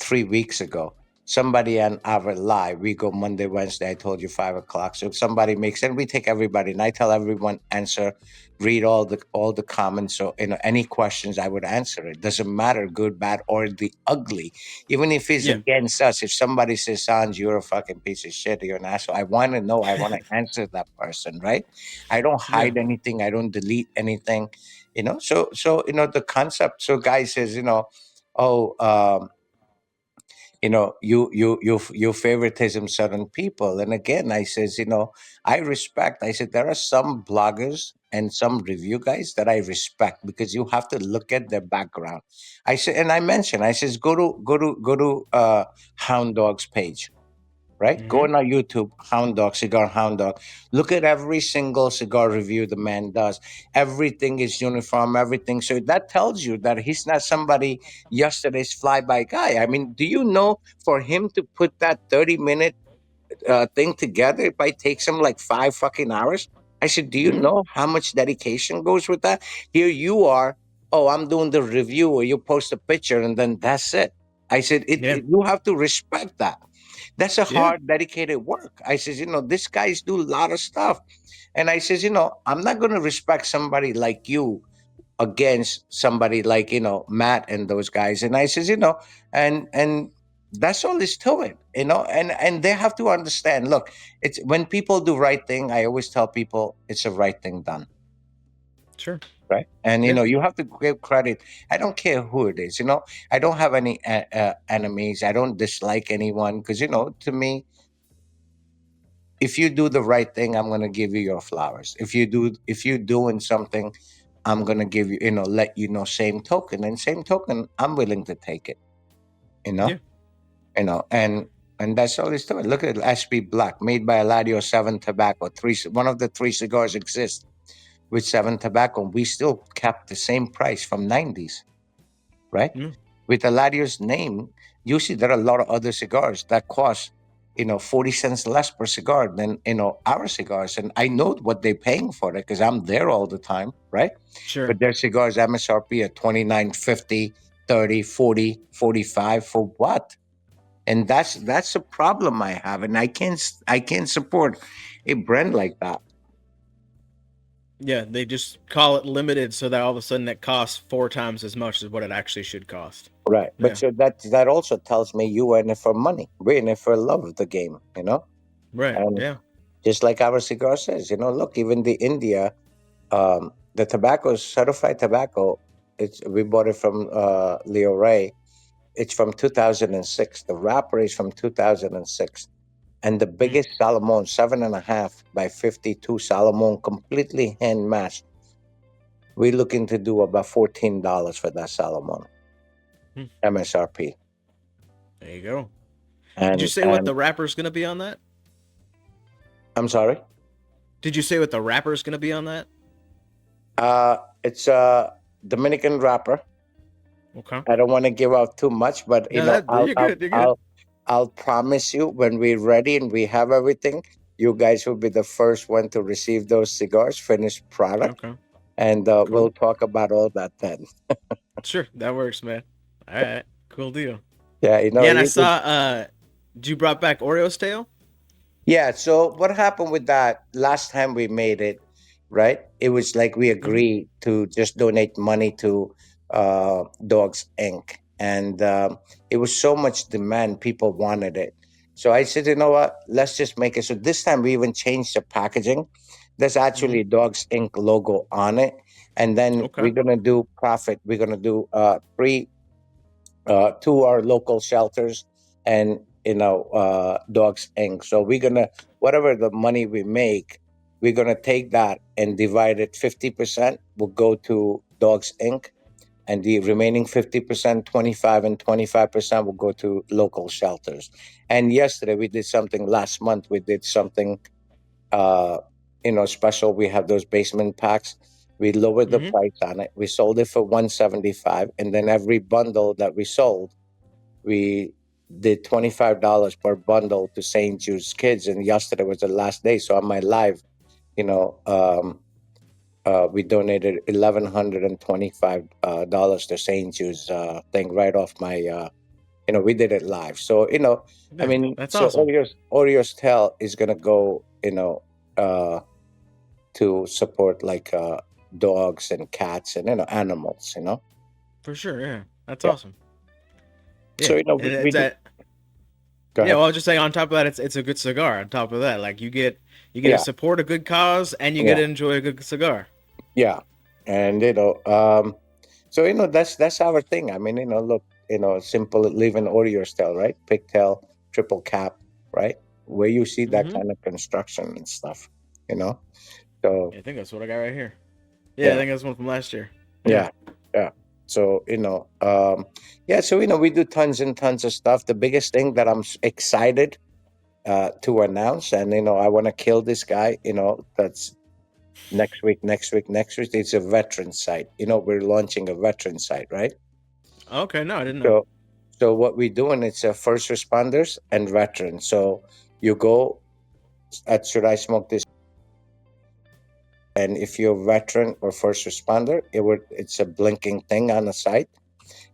3 weeks ago. Somebody on our live, we go Monday, Wednesday. I told you 5 o'clock. So if somebody makes, and we take everybody, and I tell everyone answer, read all the comments. So any questions, I would answer it. Doesn't matter, good, bad, or the ugly. Even if it's Yeah. against us, if somebody says, "Sanj, you're a fucking piece of shit, you're an asshole," I want to know. I want to answer that person, right? I don't Yeah. hide anything. I don't delete anything. So the concept. So guy says, oh. You favoritism certain people, and again I says, I respect. I said there are some bloggers and some review guys that I respect because you have to look at their background. I said, and I mentioned, I says, go to Hound Dog's page, right? Go Hmm. on our YouTube, Hound Dog, Cigar Hound Dog. Look at every single cigar review the man does. Everything is uniform, everything. So that tells you that he's not somebody yesterday's fly-by guy. I mean, do you know for him to put that 30-minute thing together, it might take him like 5 fucking hours? I said, do you Hmm. know how much dedication goes with that? Here you are, oh, I'm doing the review, or you post a picture and then that's it. I said, Yeah. you have to respect that. That's a Yeah. hard, dedicated work. I says, this guys do a lot of stuff. And I says, I'm not going to respect somebody like you against somebody like, Matt and those guys. And I says, and that's all is to it, and they have to understand, look, it's when people do right thing, I always tell people it's a right thing done. Sure. Right. And, Yeah. you have to give credit. I don't care who it is. I don't have any enemies. I don't dislike anyone because, to me, if you do the right thing, I'm gonna give you your flowers. If you're doing something, I'm gonna give you, let you know same token. And same token, I'm willing to take it, you know, Yeah. you know, and that's all it's doing. Look at SB Black, made by Eladio 7 Tobacco. One of the three cigars exists with 7 Tobacco. We still kept the same price from 90s, right? Mm. With Eladio's name, you see there are a lot of other cigars that cost, 40 cents less per cigar than, our cigars. And I know what they're paying for it because I'm there all the time, right? Sure. But their cigars MSRP at 29.50, 30, 40, 45 for what? And that's a problem I have. And I can't support a brand like that. Yeah. They just call it limited so that all of a sudden it costs four times as much as what it actually should cost. Right. But Yeah. so that also tells me you are in it for money. We're in it for love of the game. Right. And Yeah. just like our cigar says, look, even the India, the tobacco is certified tobacco. We bought it from Leo Ray. It's from 2006. The wrapper is from 2006. And the Mm. biggest Salomon, 7.5 by 52 Salomon, completely hand mashed. We're looking to do about $14 for that Salomon Mm. MSRP. There you go. Did you And say what and the wrapper's gonna be on that? I'm sorry. Did you say what the wrapper's gonna be on that? It's a Dominican wrapper. Okay. I don't want to give out too much, but No, that you're good. You're good. I'll promise you when we're ready and we have everything, you guys will be the first one to receive those cigars, finished product, Okay. and Cool. we'll talk about all that then. Sure. That works, man. All right. Cool deal. Yeah, Yeah, and I saw you brought back Oreo's tail? yeah. So what happened with that last time we made it, right? It was like we Mm-hmm. agreed to just donate money to Dogs Inc. And it was so much demand, people wanted it. So I said, you know what? Let's just make it. So this time we even changed the packaging. There's Mm-hmm. actually Dogs Inc. logo on it. And then Okay. we're gonna do profit. We're gonna do three to our local shelters and Dogs Inc. So we're gonna whatever the money we make, we're gonna take that and divide it 50% will go to Dogs Inc. And the remaining 50%, 25 and 25% will go to local shelters. And yesterday we did something. Last month we did something. Uh, special. We have those basement packs. We lowered the Mm-hmm. price on it. We sold it for 175, and then every bundle that we sold, we did $25 per bundle to St. Jude's kids. And yesterday was the last day, so on my live, you know, we donated $1,125 to St. Jude's thing right off my. We did it live. So I Yeah, mean, that's so awesome. Oreo's tail is gonna go, uh, to support like dogs and cats and animals. For sure. Yeah, that's Yeah. awesome. So Yeah, and we it's do. that. Go Yeah, ahead. well, I'll just say on top of that, it's a good cigar. On top of that, like you get to Yeah. support a good cause and you get Yeah. to enjoy a good cigar. Yeah. And so that's our thing. I mean, look, simple living Oreo style, right? Pigtail, triple cap, right? Where you see that Mm-hmm. kind of construction and stuff, you know. So Yeah, I think that's what I got right here. Yeah, I yeah, think that's one from last year. Yeah. yeah, yeah. So yeah. So we do tons and tons of stuff. The biggest thing that I'm excited to announce, and I want to kill this guy. That's next week, next week, next week. It's a veteran site. We're launching a veteran site, right? Okay, no, I didn't know. So what we're doing, it's first responders and veterans. So you go at Should I Smoke This? And if you're a veteran or first responder, it's a blinking thing on the site.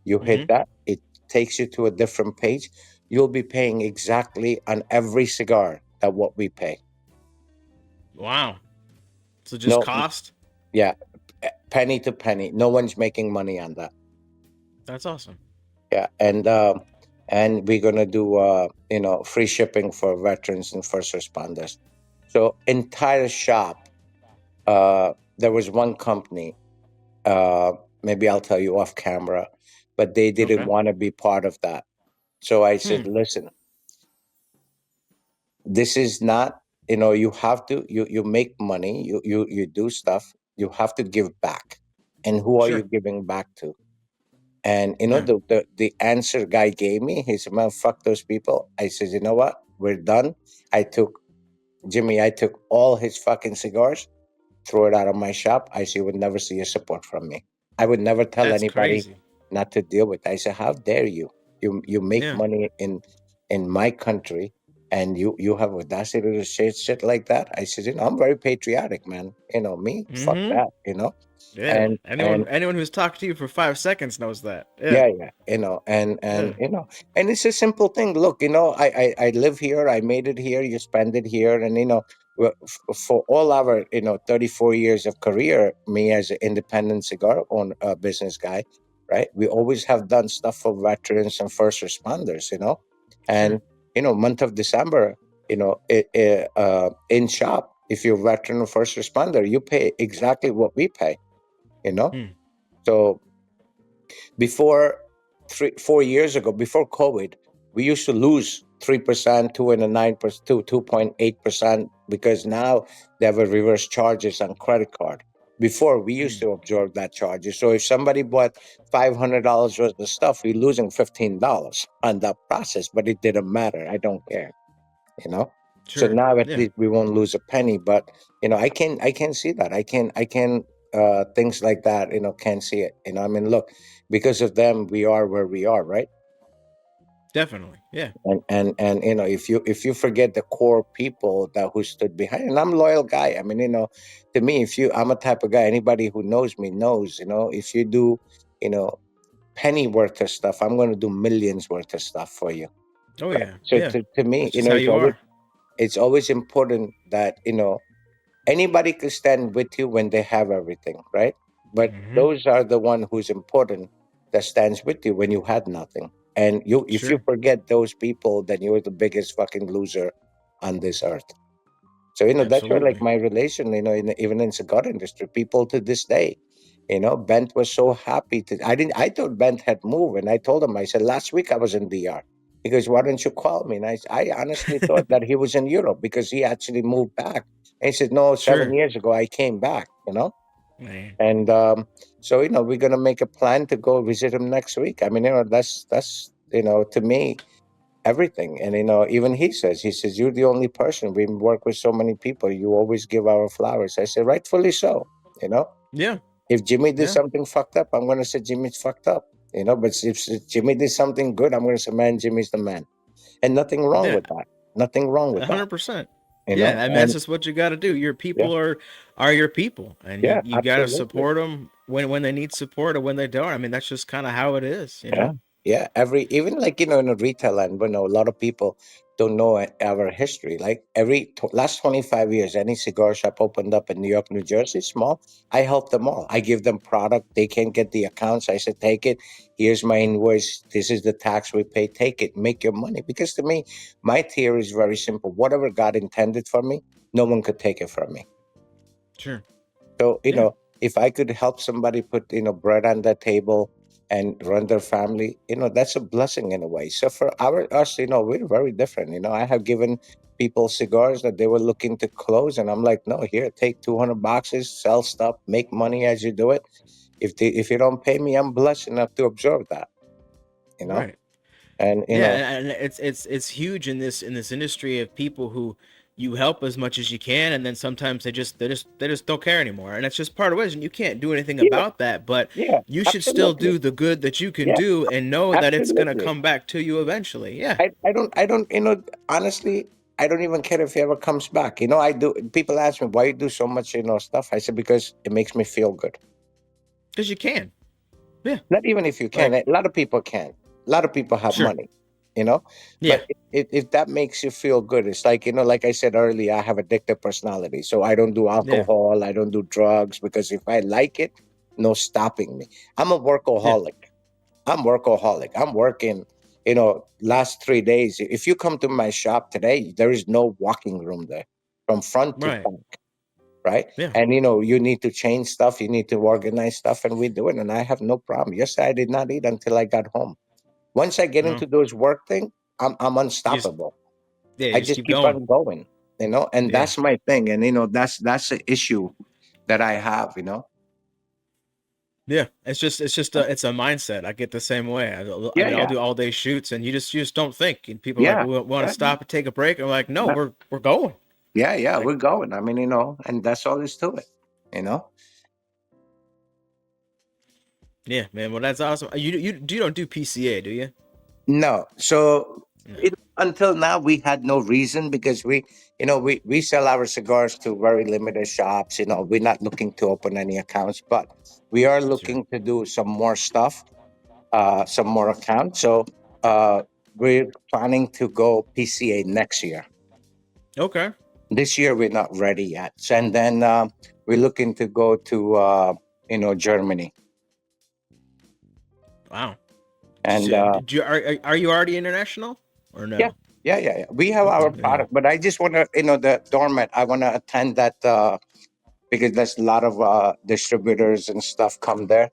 You hit Mm-hmm. that, it takes you to a different page. You'll be paying exactly on every cigar that what we pay. Wow. So just No, cost? yeah, penny to penny. No one's making money on that. That's awesome. Yeah, and we're gonna do free shipping for veterans and first responders. So entire shop. There was one company. Uh, Maybe I'll tell you off camera, but they didn't Okay. want to be part of that. So I Hmm. said, listen, this is not. You have to. You make money. You do stuff. You have to give back. And who are you Sure. giving back to? And Yeah. the answer guy gave me, he said, "Man, fuck those people." I said, "You know what? We're done." I took Jimmy. I took all his fucking cigars, throw it out of my shop. I said, "You would never see a support from me. I would never tell That's anybody crazy. not to deal with it." I said, "How dare you? You make Yeah. money in my country, and you have audacity to say shit like that." I said, I'm very patriotic, man. Me, fuck Mm-hmm. that, Yeah. and Anyone who's talked to you for 5 seconds knows that. Yeah. yeah, yeah, and Yeah. and it's a simple thing. Look, I live here, I made it here, you spend it here, and for all our 34 years of career, me as an independent cigar own business guy, right? We always have done stuff for veterans and first responders, Sure. and month of December, in shop, if you're veteran or first responder, you pay exactly what we pay, you know. Hmm. So before 4 years ago, before COVID, we used to lose 3%, 2.9%, 2.8%, because now they have a reverse charges on credit card. Before, we used Hmm. to absorb that charges. So if somebody bought $500 worth of stuff, we're losing $15 on that process, but it didn't matter. I don't care, you know. So Sure. now at Yeah. least we won't lose a penny. But I can see that. I can things like that. Can see it. I mean, look, because of them, we are where we are, right? Definitely. Yeah. And if you forget the core people that who stood behind, and I'm a loyal guy. I mean, to me, if you, I'm a type of guy. Anybody who knows me knows. If you do, you know, penny worth of stuff, I'm going to do millions worth of stuff for you. Oh Right. yeah. So Yeah. to me, That's just how you are. it's always important that anybody can stand with you when they have everything, right? But Mm-hmm. those are the one who's important, that stands with you when you had nothing. And if you Sure. forget those people, then you're the biggest fucking loser on this earth. So that's where, like, Absolutely. my relation, even in cigar industry, people to this day, Bent was so happy to. I thought Bent had moved, and I told him, I said, last week I was in DR. He goes, why don't you call me? And I honestly thought that he was in Europe because he actually moved back. And he said, no, seven Sure. years ago I came back. Man. And so we're gonna make a plan to go visit him next week. I mean, that's to me, everything. And even he says, you're the only person. We work with so many people. You always give our flowers. I said, rightfully so. You know, Yeah. if Jimmy did Yeah. something fucked up, I'm gonna say Jimmy's fucked up. But if Jimmy did something good, I'm gonna say, man, Jimmy's the man. And nothing wrong Yeah. with that. Nothing wrong with that. 100%. Yeah, I mean that's And just what you got to do. Your yeah, people are your people, and yeah, you got to absolutely. support them when they need support or when they don't. I mean that's just kind of how it is, you Yeah, know. yeah. Even like in a retail land, a lot of people don't know our history. Like last 25 years, any cigar shop opened up in New York, New Jersey, small, I help them all. I give them product. They can't get the accounts. I said, take it. Here's my invoice. This is the tax we pay. Take it. Make your money. Because to me, my theory is very simple. Whatever God intended for me, no one could take it from me. Sure. So, Yeah. if I could help somebody put, bread on the table and run their family, that's a blessing in a way. So for us, we're very different. I have given people cigars that they were looking to close, and I'm like, no, here, take 200 boxes, sell stuff, make money as you do it. If you don't pay me, I'm blessed enough to absorb that, you know, Right. and Yeah, and it's huge in this industry of people who you help as much as you can, and then sometimes they just don't care anymore, and that's just part of it. And you can't do anything yeah, about that, but yeah, you should still absolutely, do the good that you can yeah, do, and know that it's gonna absolutely. come back to you eventually. Yeah, I don't, honestly, I don't even care if he ever comes back. I do. People ask me why you do so much, stuff. I said, because it makes me feel good. because you can. Yeah, Not even if you can. like A lot of people can. A lot of people have sure. money, you know. Yeah, But if that makes you feel good, it's like, like I said earlier, I have addictive personality, so I don't do yeah, alcohol. I don't do drugs because if I like it, no stopping me. I'm a yeah. workaholic. I'm workaholic. I'm working, last 3 days. If you come to my shop today, there is no walking room there from front to Right. back, right? Yeah. And, you need to change stuff, you need to organize stuff, and we do it. And I have no problem. Yesterday, I did not eat until I got home. Once I get No, into those work thing, I'm you just unstoppable. yeah, I you just just keep keep going. on going, and Yeah. that's my thing. And, that's the issue that I have. Yeah, it's a mindset. I get the same way. I Yeah, mean, I'll yeah, do all day shoots, and you just don't think. And people are like, yeah, we want to yeah. stop and take a break. And I'm like, no, Yeah. we're going. Yeah, yeah, Like, we're going. I mean, and that's all there's to it, you know. yeah, man. Well, that's awesome. You don't do PCA, do you? No, so No. until now we had no reason because we sell our cigars to very limited shops. We're not looking to open any accounts, but we are Sure. looking to do some more stuff, some more accounts. So we're planning to go PCA next year. Okay. This year we're not ready yet, and then we're looking to go to Germany. Wow. And Are you already international or yeah, no? yeah, yeah, yeah. We have Okay. our Yeah. product, but I just want to, the doormat. I want to attend that because there's a lot of distributors and stuff come there.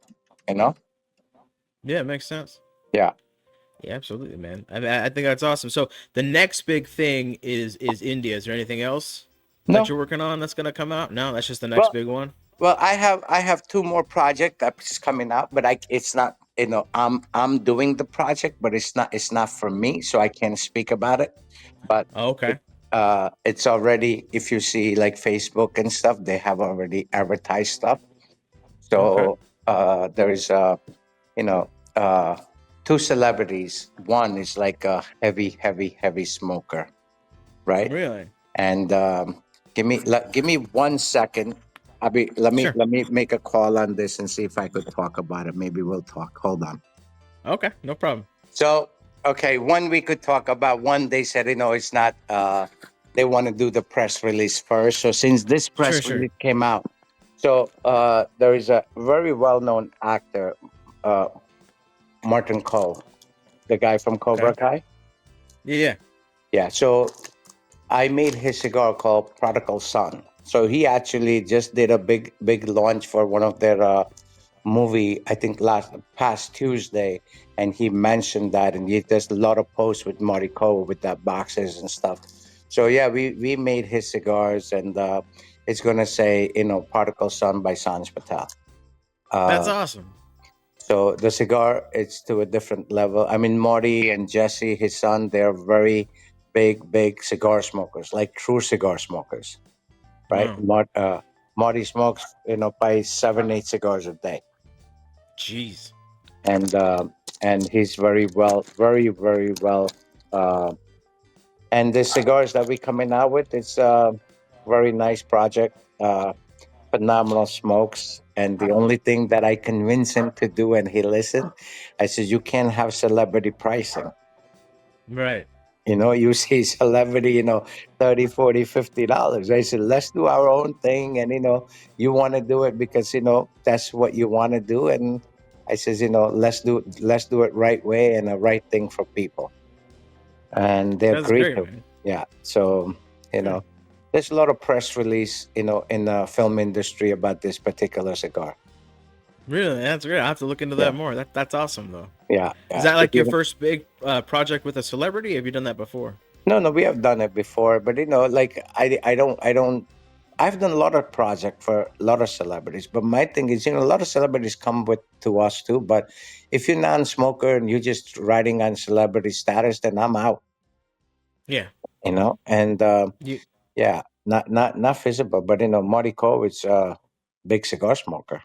You know? Yeah, it makes sense. Yeah. Yeah, absolutely, man. I think that's awesome. So the next big thing is India. Is there anything else that No. you're working on that's gonna come out? No, that's just the next Well, big one. I have two more projects that's coming out, but it's not. I'm doing the project, but it's not for me, so I can't speak about it. But Oh, it, okay. it's already, if you see like Facebook and stuff, they have already advertised stuff. Okay. So there is you know, uh, two celebrities. One is like a heavy, heavy, heavy smoker, right? Really? And give me 1 second. Let me Sure. let me make a call on this and see if I could talk about it. Maybe we'll talk. Hold on. Okay, no problem. So, okay, one we could talk about. One, they said, it's not. They want to do the press release first. So since this Sure, press sure. release came out, so there is a very well-known actor, uh, Martin Cole, the guy from Okay. Cobra Kai. Yeah, yeah. Yeah. So I made his cigar called Prodigal Son. So he actually just did a big launch for one of their movie, I think last past Tuesday, and he mentioned that, and he does a lot of posts with Marty Cole with that boxes and stuff. So yeah, we made his cigars, and it's gonna say Prodigal Son by Sanj Patel. That's Uh, awesome. So the cigar, it's to a different level. I mean, Marty and Jesse, his son, they're very big cigar smokers, like true cigar smokers, right? Wow. Marty smokes, probably 7, 8 cigars a day, Jeez. and he's very well. Uh, and the cigars that we coming out with, it's a very nice project. Phenomenal smokes. And the only thing that I convinced him to do, and he listened, I said, you can't have celebrity pricing. Right. You see celebrity, 30, 40, $50. I said, let's do our own thing. And, you want to do it because, that's what you want to do. And I says, let's do it right way and a right thing for people. And they That's agreed great, to. man. Yeah. So, you Yeah. know, there's a lot of press release, in the film industry about this particular cigar. Really, that's great. I have to look into Yeah. that more. That's awesome though. Yeah. Is Yeah. that If like your you first big project with a celebrity? Have you done that before? No, no, we have done it before, but like I've done a lot of project for a lot of celebrities, but my thing is, a lot of celebrities come with to us too. But if you're non-smoker and you're just riding on celebrity status, then I'm out. Yeah. And You. yeah, not visible, but Marty Kovitz, big cigar smoker.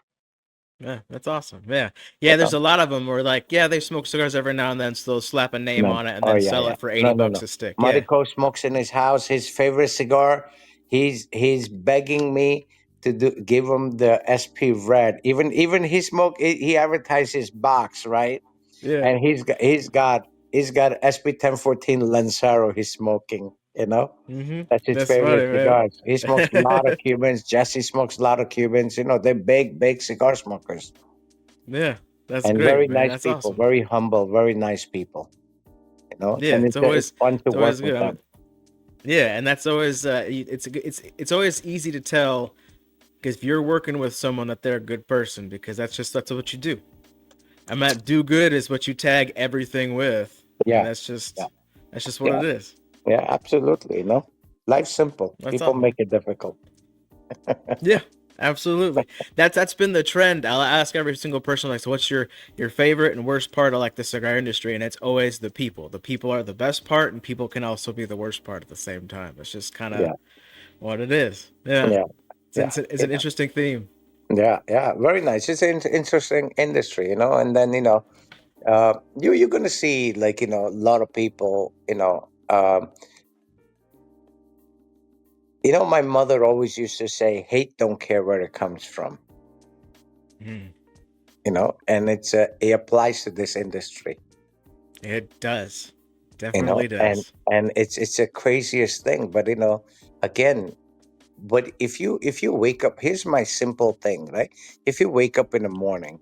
Yeah, that's awesome. Yeah, You yeah. There's know? a lot of them where like, yeah, they smoke cigars every now and then, so they'll slap a name No. on it and Oh then yeah, sell yeah. it for No, eighty no, bucks no. a stick. Yeah. Mariko smokes in his house. His favorite cigar. He's begging me to give him the SP Red. Even he advertised his box, right? Yeah. And he's got SP 1014 Lancero he's smoking. That's his That's funny, favorite man. cigars. He smokes a lot of Cubans. Jesse smokes a lot of Cubans. They're big cigar smokers Yeah, that's and great, very man. nice That's people, awesome. very humble, very nice people. Yeah, And it's fun to it's work always with good. them. Yeah, and that's always it's always easy to tell because if you're working with someone that they're a good person because that's what you do. And that do good is what you tag everything with, and Yeah, yeah, that's just what yeah, it is. yeah, absolutely. Life's simple. That's People all. make it difficult. Yeah, absolutely. That's been the trend. I'll ask every single person like, so what's your favorite and worst part of like the cigar industry? And it's always the people. The people are the best part, and people can also be the worst part at the same time. It's just kind of Yeah, what it is. Yeah, yeah, yeah, it's yeah, an interesting theme. yeah, yeah. Very nice. It's an interesting industry, and then you're gonna see like a lot of people. My mother always used to say, "Hate don't care where it comes from." Mm, And it applies to this industry. it does, you know definitely and does. and it's the craziest thing, but again, but if you wake up, here's my simple thing, right? If you wake up in the morning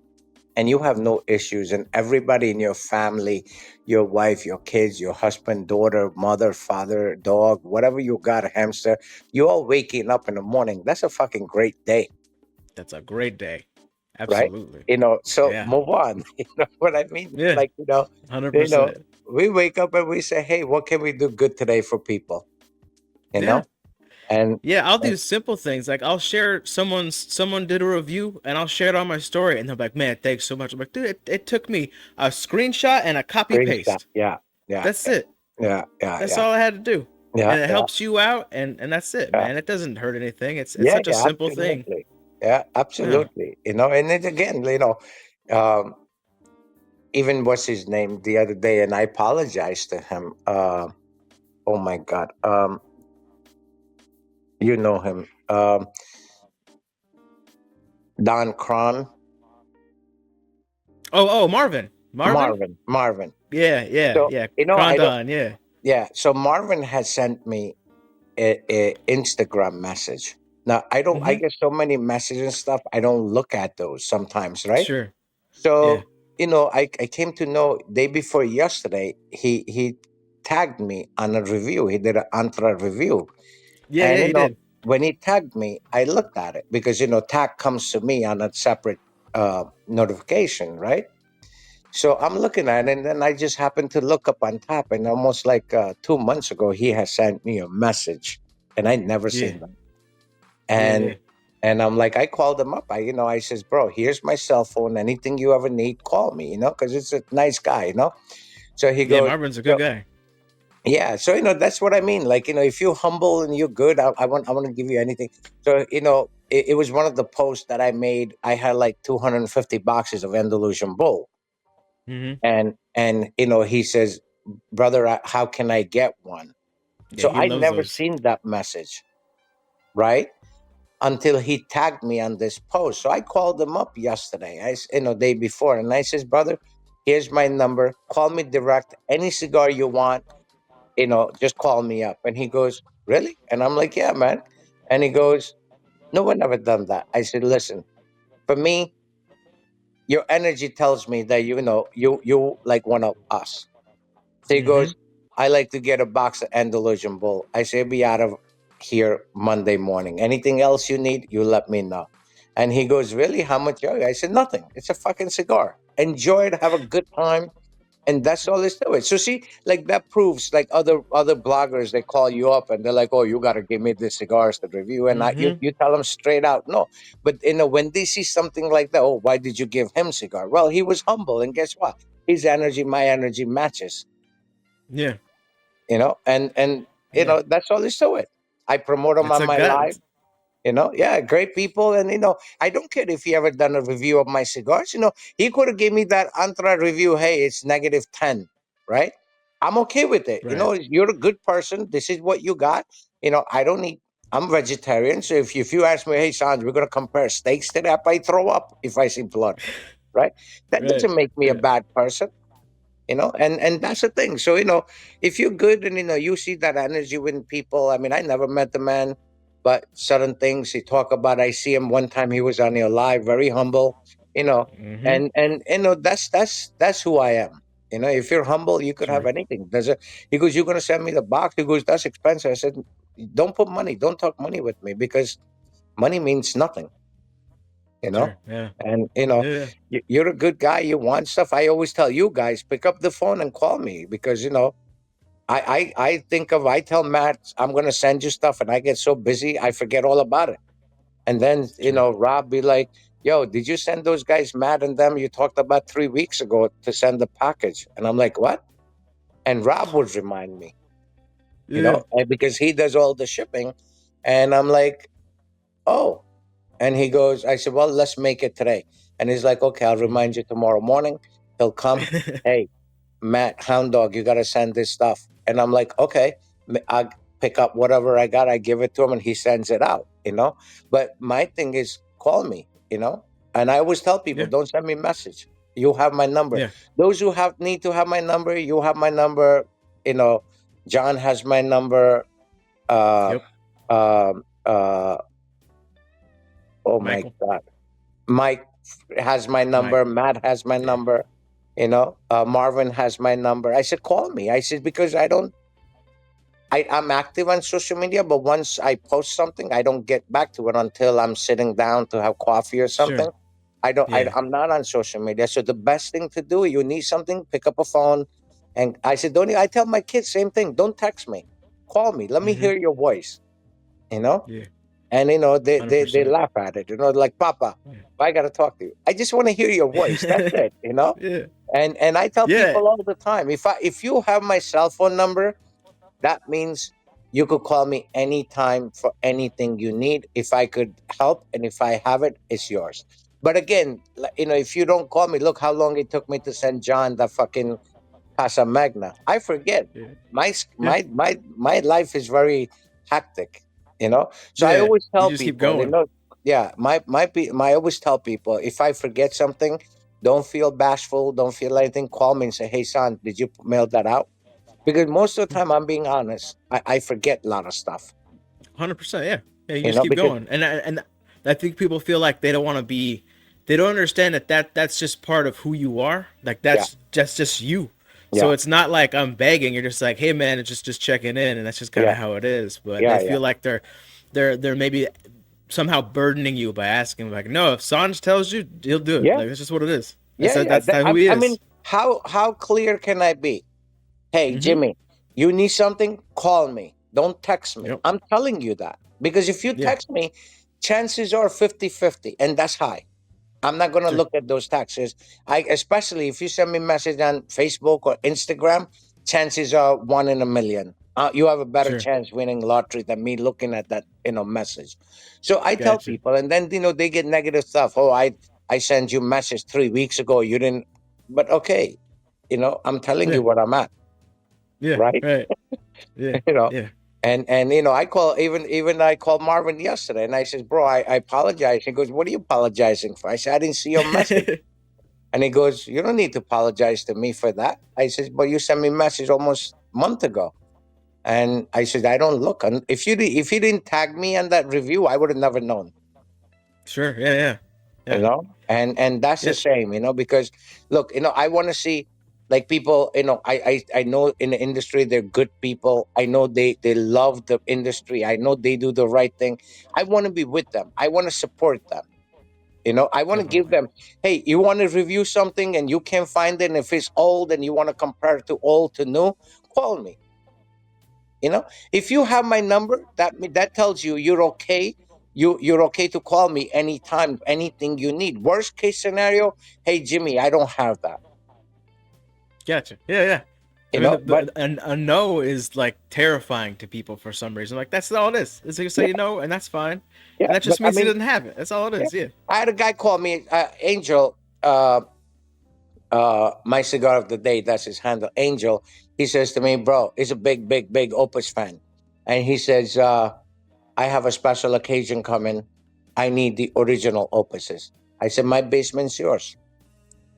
and you have no issues, and everybody in your family, your wife, your kids, your husband, daughter, mother, father, dog, whatever, you got, a hamster, you all waking up in the morning, that's a fucking great day, That's a great day. right? Absolutely. So Yeah. move on. You know what I mean? It's Yeah. like, Hundred you know percent. we wake up and we say, hey, what can we do good today for people, you Yeah. know and, Yeah, I'll and do simple things like I'll share someone did a review and I'll share it on my story and they're like, "Man, thanks so much." I'm like, "Dude, it took me a screenshot and a copy screenshot. paste. Yeah, yeah, That's yeah, it. yeah, yeah, That's yeah, all I had to do." yeah, And it yeah, helps you out and that's it, yeah, man. It doesn't hurt anything. It's yeah, such a yeah, simple thing. absolutely. Yeah, Yeah. absolutely. And it again, um even what's his name the other day, and I apologized to him. Oh my god. You know him. Don Cron. Oh, Marvin. Marvin? Marvin. Yeah, yeah, So, yeah. I don't. Crondon, yeah. Yeah. So Marvin has sent me a Instagram message. Now I don't. I Mhm. get so many messages and stuff. I don't look at those sometimes, right? Sure. Yeah. So I came to know day before yesterday. He tagged me on a review. He did an Antra review, Yeah, and yeah, you did. when he tagged me, I looked at it because tag comes to me on a separate notification, right? So I'm looking at it, and then I just happened to look up on top, and almost like 2 months ago, he has sent me a message, and I never Yeah. seen them. Yeah, And yeah. And I'm like, I called him up. I says, bro, here's my cell phone. Anything you ever need, call me, because it's a nice guy. So he Yeah, goes, Marvin's a good so guy. yeah, so that's what I mean. Like, if you're humble and you're good, I want to give you anything. So, it was one of the posts that I made. I had like 250 boxes of Andalusian Bull. Hmm. And he says, brother, how can I get one? Yeah, So he I loves never those. seen that message, right? Until he tagged me on this post. So I called him up yesterday, day before, and I says, brother, here's my number. Call me direct. Any cigar you want, just call me up. And he goes, really? And I'm like, yeah, man. And he goes, no one ever done that. I said, listen, for me, your energy tells me that you like one of us. So he Hmm. goes, I like to get a box of Andalusian Bull. I say, be out of here Monday morning. Anything else you need, you let me know. And he goes, really? How much are you? I said, nothing. It's a fucking cigar. Enjoy it, have a good time. And that's all there is to it. So see, like that proves, like other bloggers, they call you up and they're like, "Oh, you got to give me the cigars to review," and you Hmm. you tell them straight out, no. But when they see something like that, oh, why did you give him cigar? Well, he was humble, and guess what? His energy, my energy matches. Yeah, And yeah. that's all there is to it. I promote him It's on a my live. gut. Yeah, great people. And I don't care if he ever done a review of my cigars. He could have gave me that Antra review. Hey, it's -10, right? I'm okay with it. Right. You're a good person. This is what you got. I don't need. I'm vegetarian, so if you ask me, hey, Sanj, we're gonna compare steaks today, I might throw up if I see blood, right? That Right. doesn't make me a Yeah. bad person. And that's the thing. So if you're good and you see that energy with people. I mean, I never met the man, but certain things he talk about, I see him one time, he was on your live, very humble. you know Hmm. and that's who I am. If you're humble, you could have Sure. anything. He goes, you're going to send me the box? He goes, that's expensive. I said, don't talk money with me, because money means nothing you know Sure. Yeah. and Yeah. you're a good guy, you want stuff. I always tell you guys, pick up the phone and call me, because I tell Matt I'm going to send you stuff, and I get so busy I forget all about it. And then Sure. Rob be like, yo, did you send those guys, Matt and them, you talked about 3 weeks ago, to send the package? And I'm like, what? And Rob would remind me, Yeah. and because he does all the shipping. And I'm like, oh. And he goes, I said, well, let's make it today. And he's like, okay, I'll remind Hmm. you tomorrow morning. He'll come. Hey, Matt, Hound Dog, you got to send this stuff. And I'm like, okay, I pick up whatever I got, I give it to him, and he sends it out. But my thing is, call me. And I always tell people, Yeah. don't send me a message. You have my number. Yeah. Those who need to have my number, you have my number. You know, John has my number. Uh, Yep. uh, oh my Michael. God. Mike has my Mike. number. Matt has my Yeah. number. Marvin has my number. I said, call me. I said, because I'm active on social media, but once I post something, I don't get back to it until I'm sitting down to have coffee or Sure. something. I don't, Yeah. I'm not on social media. So the best thing to do, you need something, pick up a phone. And I said, I tell my kids, same thing. Don't text me. Call me. Let me Hmm. hear your voice, you know? Yeah. And Hundred they percent. laugh at it, like, Papa, Yeah. I gotta talk to you. I just want to hear your voice. That's it. Yeah. And I tell Yeah. people all the time, if you have my cell phone number, that means you could call me anytime for anything you need. If I could help, and if I have it, it's yours. But again, if you don't call me, look how long it took me to send John the fucking Casa Magna. I forget. Yeah. Yeah. My life is very hectic. So I Yeah. always You tell just keep people, going. yeah, I always tell people, if I forget something, don't feel bashful, don't feel anything. Call me and say, hey, son, did you mail that out? Because most of the time, I'm being honest, I forget a lot of stuff. 100%. Yeah. Yeah. You just keep Because going, and I think people feel like they don't want to be. They don't understand that's just part of who you are. Like yeah, that's just you. So yeah, it's not like I'm begging. You're just like, hey man, it's just checking in, and that's just kind yeah, of how it is. But they yeah, yeah, feel like they're maybe somehow burdening you by asking. Like, no, if Sanj tells you, he'll do it. yeah, Like that's just what it is. yeah, yeah. That's who he I mean, is. how clear can I be? Hey, Mm-hmm. Jimmy, you need something? Call me. Don't text me. Yep. I'm telling you that. Because if you Yeah. text me, chances are 50-50, and that's high. I'm not going to Sure. look at those taxes. Especially if you send me a message on Facebook or Instagram, chances are 1 in a million. You have a better Sure. chance winning lottery than me looking at that, message. So I tell Gotcha. people, and then they get negative stuff. Oh, I sent you a message 3 weeks ago. You didn't, but okay, I'm telling Yeah. you what I'm at, Yeah. right? Right. Yeah. you know, Yeah. and I call even I called Marvin yesterday, and I says, bro, I apologize. He goes, what are you apologizing for? I said, I didn't see your message. And he goes, you don't need to apologize to me for that. I says, but you sent me a message almost a month ago. And I said, I don't look. And if you didn't tag me on that review, I would have never known. Sure. Yeah. Yeah. You Yeah. know, and that's the Yeah. same. Because look, I want to see like people. I know in the industry they're good people. I know they love the industry. I know they do the right thing. I want to be with them. I want to support them. I want to give Definitely. them, hey, you want to review something and you can't find it, and if it's old and you want to compare it to old to new, call me. If you have my number, that tells you you're okay. You're okay to call me anytime, anything you need. Worst case scenario, hey Jimmy, I don't have that. Gotcha. Yeah. Yeah. I mean, But a no is like terrifying to people for some reason. Like that's all it is. It's like you yeah, say no, and that's fine, yeah. and that But just I means he mean, doesn't have it. That's all it yeah. is. Yeah. I had a guy call me, Angel. My cigar of the day, that's his handle, Angel. He says to me, bro, he's a big, big, big Opus fan. And he says, I have a special occasion coming. I need the original Opuses. I said, my basement's yours.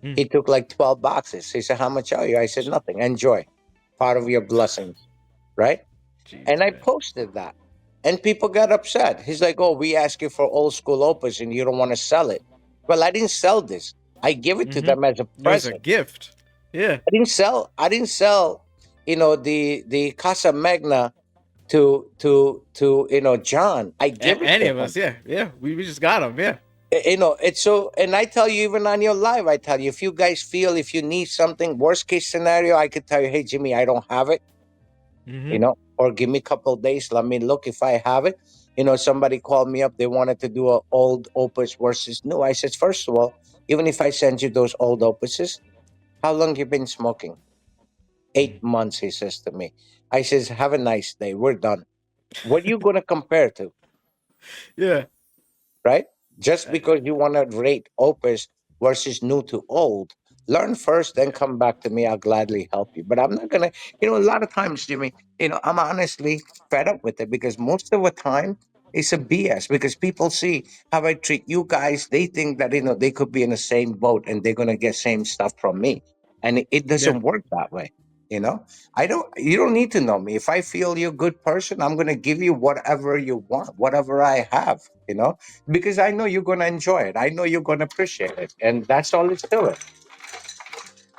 Mm. He took like 12 boxes. He said, how much are you? I said, nothing. Enjoy. Part of your blessings. Right. And Jeez, I man. posted that. And people got upset. He's like, oh, we ask you for old school Opus and you don't want to sell it. Well, I didn't sell this. I give it to Mm-hmm. them as a It was a present. gift. Yeah. I didn't sell, the Casa Magna to John. I give it Any to of us. him. Yeah. Yeah. We just got him. Yeah. It's so, and I tell you, even on your live, I tell you, if you guys feel if you need something, worst case scenario, I could tell you, hey Jimmy, I don't have it, Mm-hmm. or give me a couple of days, let me look if I have it. Somebody called me up, they wanted to do a old Opus versus new. I said, first of all, even if I send you those old Opuses, how long you been smoking? 8 months, he says to me. I says, have a nice day, we're done. What are you going to compare to? Yeah. Right? Just Uh, because you want to rate Opus versus new to old, learn first, then come back to me. I'll gladly help you. But I'm not gonna, a lot of times, Jimmy, I'm honestly fed up with it because most of the time it's a BS because people see how I treat you guys. They think that they could be in the same boat and they're gonna get same stuff from me, and it yeah. doesn't work that way. You know, I don't. You don't need to know me. If I feel you're a good person, I'm gonna give you whatever you want, whatever I have. Because I know you're going to enjoy it. I know you're going to appreciate it, and that's all it's to it.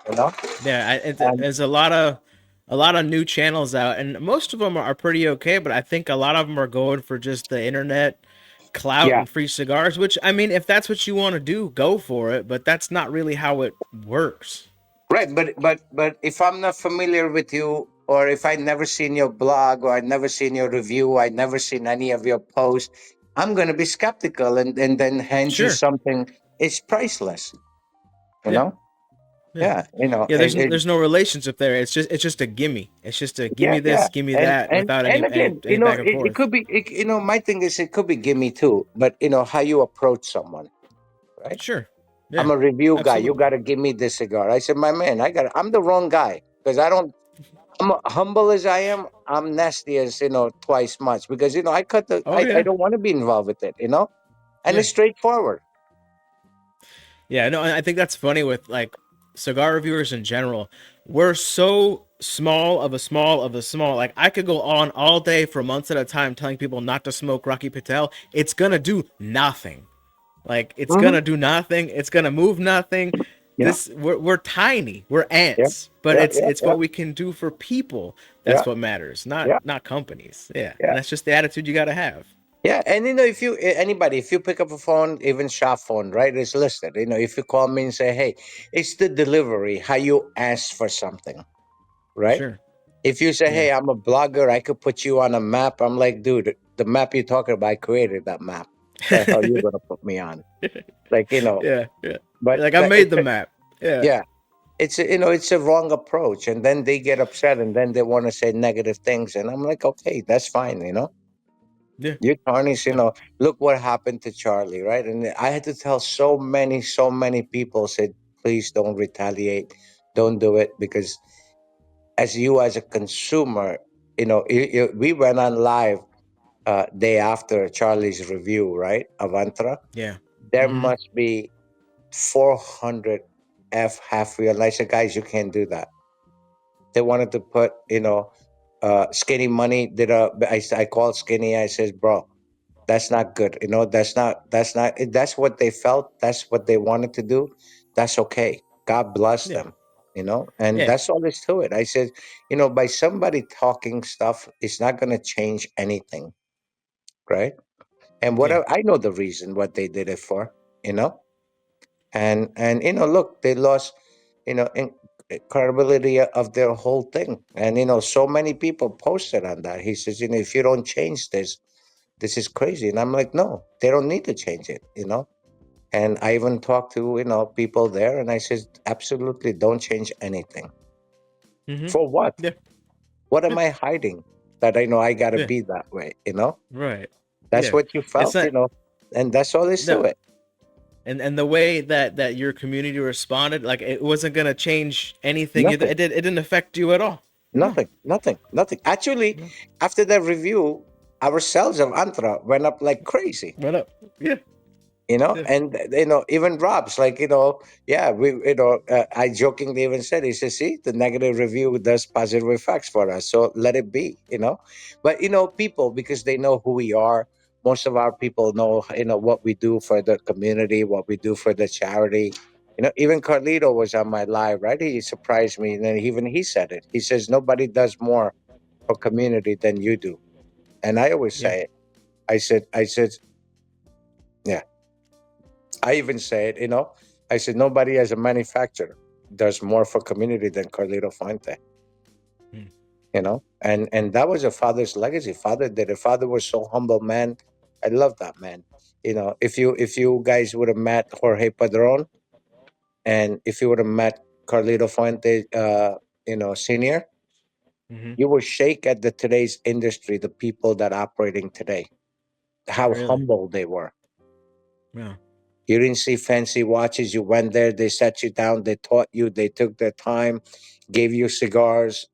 You know, Yeah. and There's a lot of new channels out, and most of them are pretty okay. But I think a lot of them are going for just the internet clout yeah, and free cigars. Which I mean, if that's what you want to do, go for it. But that's not really how it works. right. But if I'm not familiar with you, or if I never seen your blog, or I never seen your review, I never seen any of your posts, I'm going to be skeptical, and then hand you Sure. something. It's priceless. You Yeah. know. Yeah. Yeah. Yeah. There's no relationship there. It's just a gimme. It's just a Yeah, gimme yeah, this, gimme and that, and without and any again, any back and it forth. could be, my thing is, it could be gimme too, but how you approach someone, right? Sure. I'm Yeah. a review guy. You Absolutely. got to give me this cigar. I said, my man, I'm the wrong guy because I don't. Humble as I am. I'm nasty as twice much because I cut the. Oh I yeah. don't want to be involved with it. And Yeah. it's straightforward. Yeah. No, I think that's funny with like cigar reviewers in general. We're so small. Like I could go on all day for months at a time telling people not to smoke Rocky Patel. It's gonna do nothing. Like it's Hmm. gonna do nothing. It's gonna move nothing. Yeah, We're tiny. We're yeah, ants. But yeah, it's yeah, it's yeah, what we can do for people. yeah, That's what matters. Not yeah, not companies. Yeah. yeah. And that's just the attitude you gotta have. Yeah, and if you pick up a phone, even shop phone, right, it's listed. If you call me and say, "Hey, it's the delivery," how you ask for something, right? Sure. If you say, Yeah. "Hey, I'm a blogger, I could put you on a map," I'm like, "Dude, the map you're talking about, I created that map." The hell you gonna put me on? Like, Yeah, yeah. but Like I made the map. Yeah, yeah, it's it's a wrong approach, and then they get upset, and then they want to say negative things, and I'm like, okay, that's fine, yeah, you tarnish, yeah, look what happened to Charlie, right? And I had to tell so many people said, please don't retaliate, don't do it, because as you as a consumer, we went on live day after Charlie's review, right? Avantra. yeah. There Mm-hmm. must be 400 F half real. And I said, guys, you can't do that. They wanted to put, Skinny Money did I called Skinny. I says, bro, that's not good. That's what they felt. That's what they wanted to do. That's okay. God bless Yeah, them, and yeah, that's all there's to it. I said, by somebody talking stuff, it's not going to change anything, right? And yeah. I know the reason what they did it for, you know, and look, they lost, credibility of their whole thing, and so many people posted on that. He says, if you don't change this, this is crazy, and I'm like, no, they don't need to change it. And I even talked to people there, and I said, absolutely, don't change anything. Mm-hmm. For what? Yeah, What yeah, am I hiding? That I know I gotta yeah. be that way. Right. That's Yeah. what you It's felt, not and that's all there's to no. it. And the way that your community responded, like it wasn't gonna change anything. Nothing. It didn't affect you at all. No, Nothing, nothing, nothing. Actually, no. after that review, our sales of Antra went up like crazy. What up? Yeah, yeah, And even Rob's like, yeah, we, I jokingly even said, he says, see, the negative review does positive effects for us, so let it be. But people, because they know who we are, most of our people know, what we do for the community, what we do for the charity. Even Carlito was on my live, right? He surprised me, and then even he said it. He says nobody does more for community than you do, and I always yeah. say it. I said, yeah. I even said, I said nobody as a manufacturer does more for community than Carlito Fuente. Mm. And that was a father's legacy. Father did it. Father was so humble, man. I love that man. If you guys would have met Jorge Padron, and if you would have met Carlito Fuente, senior, Mm-hmm. you will shake at the today's industry, the people that operating today, how Really? humble they were. Yeah. You didn't see fancy watches. You went there, they sat you down, they taught you, they took their time, gave you cigars,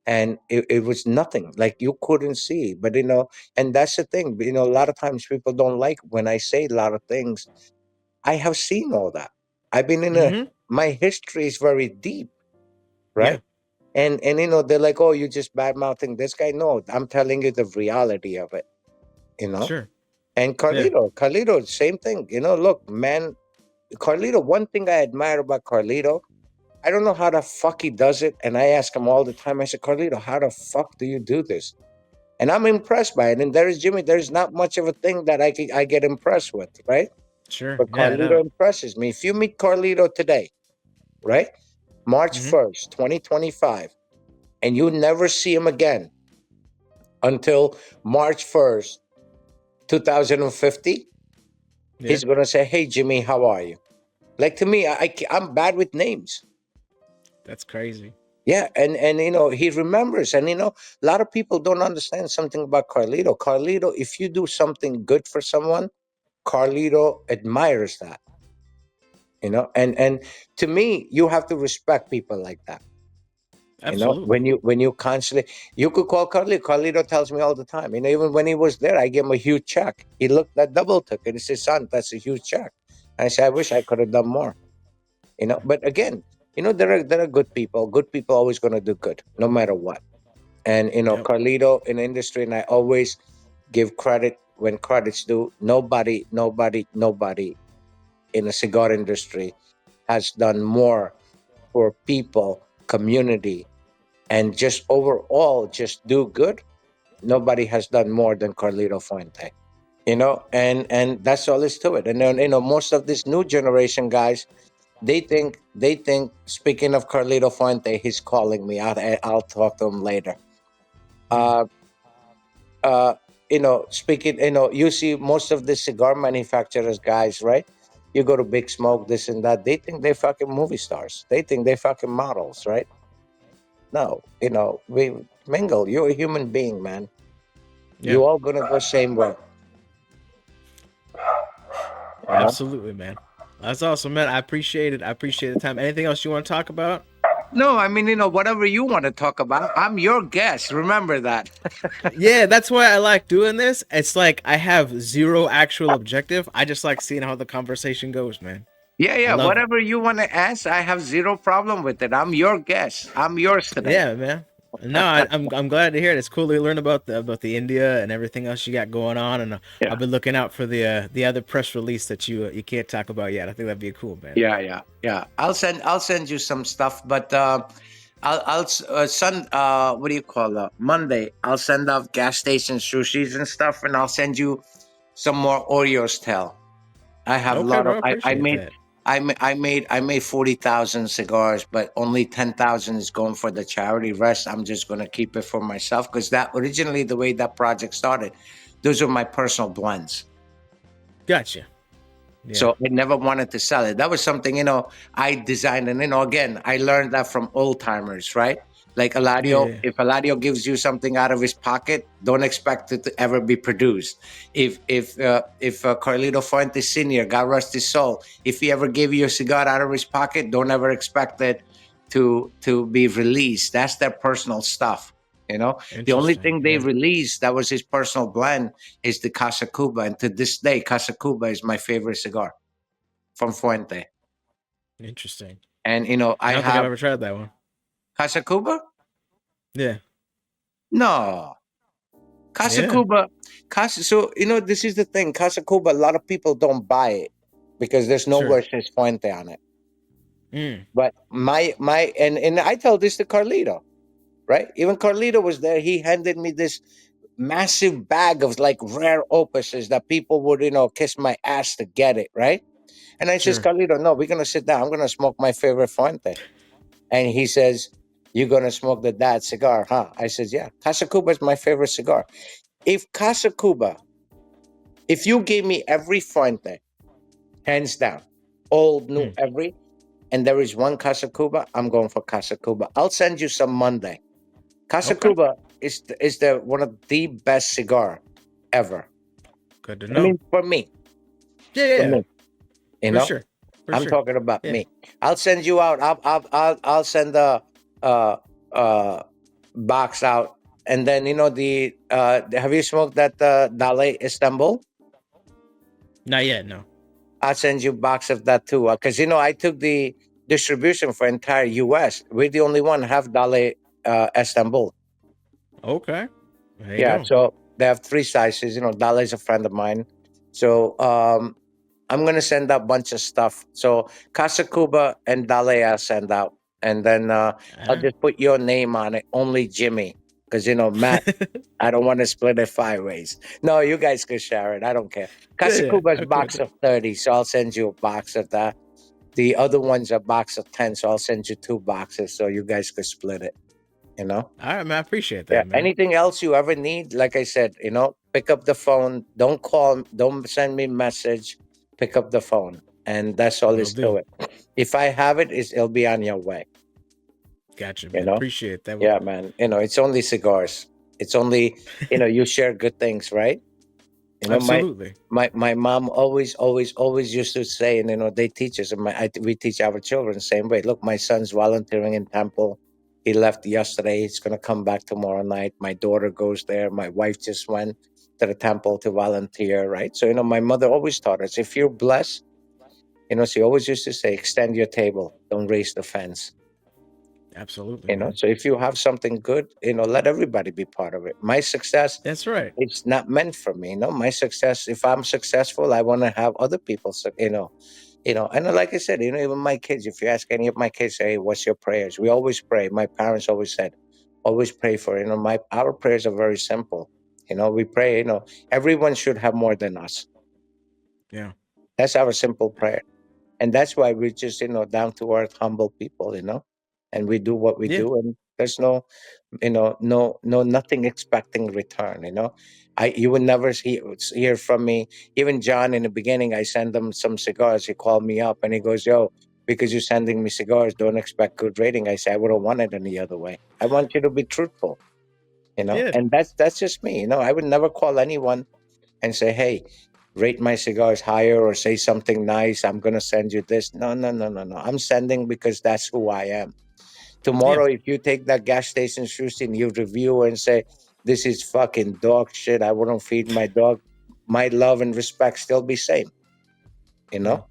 and it was nothing. Like you couldn't see. But and that's the thing. A lot of times people don't like when I say a lot of things. I have seen all that. I've been in a Mm-hmm. my history is very deep, Yeah. right? And they're like, oh, you just bad mouthing this guy. No, I'm telling you the reality of it, you know. Sure. And Yeah. Carlito, same thing. Look, man, Carlito, one thing I admire about Carlito, I don't know how the fuck he does it. And I ask him all the time, I said, Carlito, how the fuck do you do this? And I'm impressed by it. And there's Jimmy, there's not much of a thing that I get impressed with, right? Sure. But Yeah. Carlito No. impresses me. If you meet Carlito today, right? Mm-hmm. March 1st, 2025, and you never see him again until March 1st, 2050, Yeah. he's going to say, hey, Jimmy, how are you? Like to me, I'm bad with names. That's crazy. Yeah, and he remembers, and a lot of people don't understand something about Carlito. Carlito, if you do something good for someone, Carlito admires that. And to me, you have to respect people like that. Absolutely. When you constantly, you could call Carlito. Carlito tells me all the time. Even when he was there, I gave him a huge check. He looked at double took it. He says, "Son, that's a huge check." I said, "I wish I could have done more." But again, there are good people. Good people always going to do good, no matter what. And Yep. Carlito in the industry, and I always give credit when credit's due. Nobody in the cigar industry has done more for people, community, and just overall just do good. Nobody has done more than Carlito Fuente. And that's all is to it. And then most of this new generation guys, they think. Speaking of Carlito Fuente, he's calling me. I'll talk to him later. Hmm. Uh, uh, speaking, you see most of the cigar manufacturers guys, right? You go to Big Smoke, this and that. They think they fucking movie stars. They think they fucking models, right? No, we mingle. You're a human being, man. Yeah, You all gonna go same way, you know. absolutely, man. That's awesome, man. I appreciate it. I appreciate the time. Anything else you want to talk about? No, I mean, whatever you want to talk about, I'm your guest. Remember that. Yeah, that's why I like doing this. It's like I have zero actual objective. I just like seeing how the conversation goes, man. Yeah, I yeah. love it. Whatever you want to ask, I have zero problem with it. I'm your guest. I'm yours today. Yeah, man. No, I'm glad to hear it. It's cool to learn about the India and everything else you got going on, and Yeah, I've been looking out for the other press release that you can't talk about yet. I think that'd be cool, man. yeah, yeah, yeah. I'll send you some stuff, but send what do you call that? Monday. I'll send off gas station sushis and stuff, and I'll send you some more Oreos. Tell. I have a Okay, lot of. bro. I Appreciate made. that. I made 40,000 cigars, but only 10,000 is going for the charity. Rest, I'm just gonna keep it for myself because that originally the way that project started, those are my personal blends. Gotcha. Yeah. So I never wanted to sell it. That was something, I designed. And, again, I learned that from old timers, right? Like Yeah. Eladio, Yeah. if Eladio gives you something out of his pocket, don't expect it to ever be produced. If Carlito Fuentes Sr., God rest his soul, if he ever gave you a cigar out of his pocket, don't ever expect it to be released. That's their personal stuff. The only Interesting. thing they Yeah. released that was his personal blend is the Casa Cuba. And to this day, Casa Cuba is my favorite cigar from Fuente. Interesting. And, I I don't think I've have ever tried that one. Casa Cuba? Yeah. No. Casa Yeah. Cuba, so, this is the thing. Casa Cuba, a lot of people don't buy it because there's Sure. nowhere says Fuente on it. Mm. But and I told this to Carlito, right? Even Carlito was there. He handed me this massive bag of like rare opuses that people would, kiss my ass to get it, right? And I says, Sure. Carlito, no, we're gonna sit down. I'm gonna smoke my favorite Fuente. And he says, "You're gonna smoke the dad cigar, huh?" I says, "Yeah. Casa Cuba is my favorite cigar. If Casa Cuba, if you gave me every Fuente, hands down, old, new, Mm. every, and there is one Casa Cuba, I'm going for Casa Cuba. I'll send you some Monday. Casa Okay. Cuba is the one of the best cigar ever. Good to I know. mean, for me, Yeah. Yeah. for Yeah. me, you For know, sure. For I'm sure. talking about Yeah. me. I'll send you out. I'll send uh, uh, box out. And then have you smoked that Dale Istanbul? Not yet. No. I'll send you a box of that too. Because I took the distribution for entire US. We're the only one have Dale Istanbul. Okay. There you Yeah, go. so they have three sizes. Dale is a friend of mine. So I'm gonna send out a bunch of stuff. So Casa Cuba and Dale I'll send out. And then All I'll right. just put your name on it, only Jimmy. Because Matt, I don't want to split it five ways. No, you guys can share it. I don't care. Yeah. Casa Yeah. Cuba's Okay. box of 30, so I'll send you a box of that. The other one's a box of 10, so I'll send you two boxes so you guys could split it, you know? All right, man. I appreciate Yeah. that, man. Anything else you ever need, like I said, pick up the phone. Don't call, don't send me message. Pick up the phone. And that's all Will is to do. it. If I have it, it'll be on your way, Gotcha, you man. know? Appreciate that. Yeah, man. It's only cigars. It's only, you share good things, right? You know, my Absolutely. my mom always, always, always used to say, and they teach us, and we teach our children the same way. Look, my son's volunteering in temple. He left yesterday. He's gonna come back tomorrow night. My daughter goes there. My wife just went to the temple to volunteer, right? So my mother always taught us, if you're blessed, she always used to say, extend your table, don't raise the fence. Absolutely, man. So if you have something good, let everybody be part of it. My success, That's right. it's not meant for me. My success, if I'm successful, I want to have other people, and like I said, even my kids, if you ask any of my kids, hey, what's your prayers? We always pray. My parents always said, always pray for, our prayers are very simple. We pray, everyone should have more than us. Yeah. That's our simple prayer. And that's why we're just, down to earth, humble people, and we do what we Yeah. do. There's no, nothing expecting return. You would never hear from me. Even John, in the beginning, I sent him some cigars. He called me up and he goes, "Yo, because you're sending me cigars, don't expect good rating." I said, "I would have wanted it any other way. I want you to be truthful." Yeah. And that's just me. I would never call anyone and say, "Hey, rate my cigars higher," or say something nice. I'm gonna send you this. No, no, no, no, no. I'm sending because that's who I am. Yeah. Tomorrow, if you take that gas station sushi and you review and say, "This is fucking dog shit. I wouldn't feed my dog," my love and respect still be same. You Mm. know,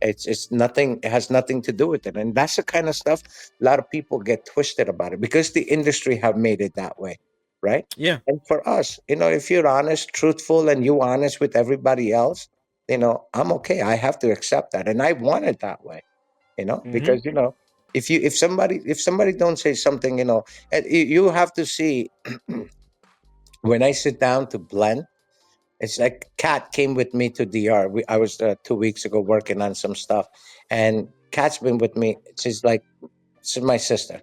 it's nothing. It has nothing to do with it, and that's the kind of stuff a lot of people get twisted about it because the industry have made it that way, right? Yeah. And for us, if you're honest, truthful, and you honest with everybody else, I'm okay. I have to accept that, and I want it that way. Mm-hmm. Because if somebody don't say something, and you have to see when I sit down to blend. It's like Kat came with me to DR. I was 2 weeks ago working on some stuff, and Kat's been with me. She's my sister.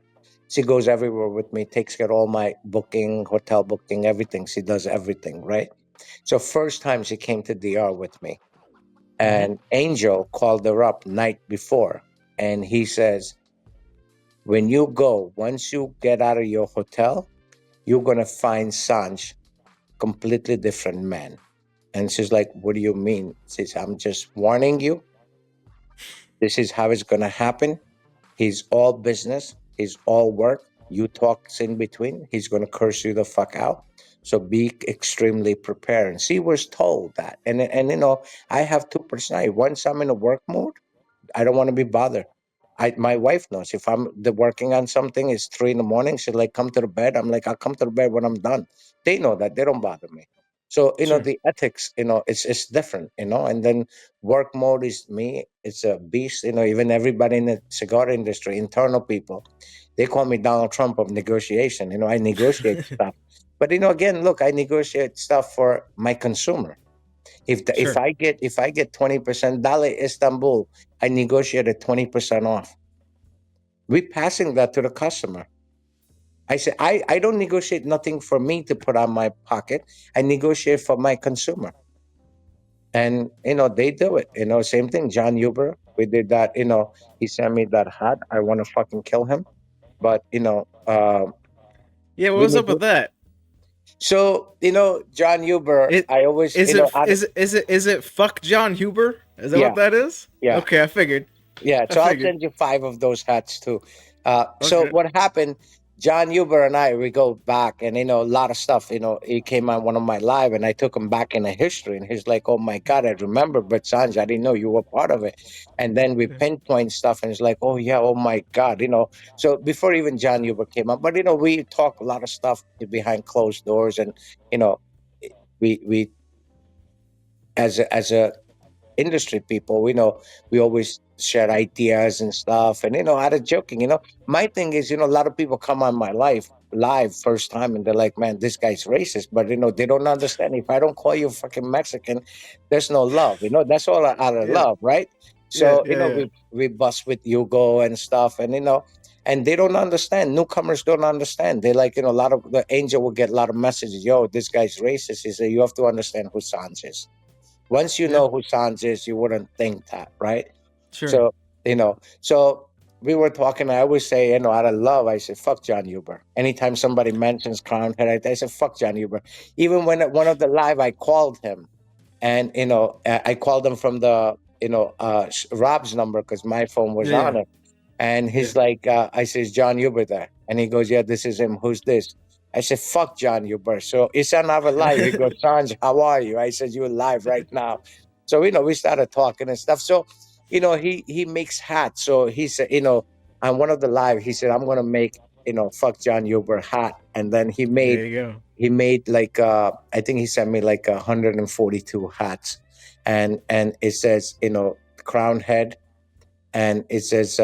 She goes everywhere with me, takes care of all my booking, hotel booking, everything. She does everything, right? So first time she came to DR with me, Mm-hmm. and Angel called her up night before, and he says, "When you go, once you get out of your hotel, you're gonna find Sanj completely different man." And she's like, "What do you mean?" She says, "I'm just warning you. This is how it's gonna happen. He's all business. He's all work. You talks in between. He's gonna curse you the fuck out. So be extremely prepared." And she was told that. And I have two personalities. Once I'm in a work mode, I don't want to be bothered. My wife knows if I'm working on something, it's 3 in the morning. She's like, "Come to the bed." I'm like, "I'll come to the bed when I'm done." They know that. They don't bother me. So Sure. the ethics, it's different. And then work mode is me. It's a beast. Even everybody in the cigar industry, internal people, they call me Donald Trump of negotiation. I negotiate stuff. But again, look, I negotiate stuff for my consumer. If Sure. I get 20% Dale Istanbul, I negotiated 20% off. We passing that to the customer. I say I don't negotiate nothing for me to put on my pocket. I negotiate for my consumer. And they do it. Same thing. John Huber, we did that. He sent me that hat. I want to fucking kill him. But Yeah. What we was up nego- with that? so John Huber, It I always is it out of, is it fuck John Huber? Is that what yeah, that is? yeah. Okay, I figured. Yeah, I so I'll figured. send you 5 of those hats too. So Okay. what happened? John Huber and I, we go back, and a lot of stuff. He came on one of my live, and I took him back in the history, and he's like, "Oh my God, I remember, but Sanj, I didn't know you were part of it." And then we Yeah. pinpoint stuff, and it's like, "Oh yeah, oh my God." So before even John Huber came up, but we talk a lot of stuff behind closed doors, and you know, we as a industry people, we always share ideas and stuff, and out of joking, my thing is, a lot of people come on my live first time, and they're like, "Man, this guy's racist," but they don't understand. If I don't call you fucking Mexican, there's no love. That's all out of Yeah. love, right? Yeah. So Yeah. Yeah. we bust with Hugo and stuff, and and they don't understand. Newcomers don't understand. They like, a lot of the angel will get a lot of messages. "Yo, this guy's racist." He said, "You have to understand who Sanj is. Once you Yeah. know who Sanj is, you wouldn't think that, right?" Sure. So we were talking. I always say, out of love, I say, "Fuck John Huber." Anytime somebody mentions Crown Head, I say, "Fuck John Huber." Even when at one of the live, I called him, and I called him from the Rob's number because my phone was Yeah. on Yeah. it. And Yeah. he's like, I says, "John Huber there?" And he goes, "Yeah, this is him. Who's this?" I said, "Fuck John Huber." So it's another live. He goes, "Sanj, how are you?" I said, "You're live right now." So, we started talking and stuff. So, he makes hats. So he said, on one of the live, he said, "I'm going to make, fuck John Huber hat." And then There you go. he made like, I think he sent me like 142 hats. And it says, crown head, and it says,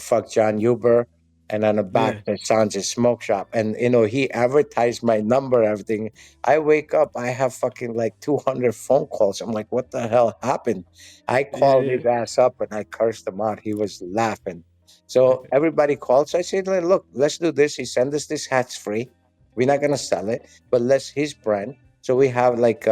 "Fuck John Huber," and on the back Yeah. that Sanjay Smoke Shop, and he advertised my number, everything. I wake up, I have fucking like 200 phone calls. I'm like, what the hell happened? I Yeah. called Yeah. his ass up and I cursed him out. He was laughing. So everybody called. So I said, look, let's do this. He sent us this hats free. We're not gonna sell it, but let's his brand. So we have like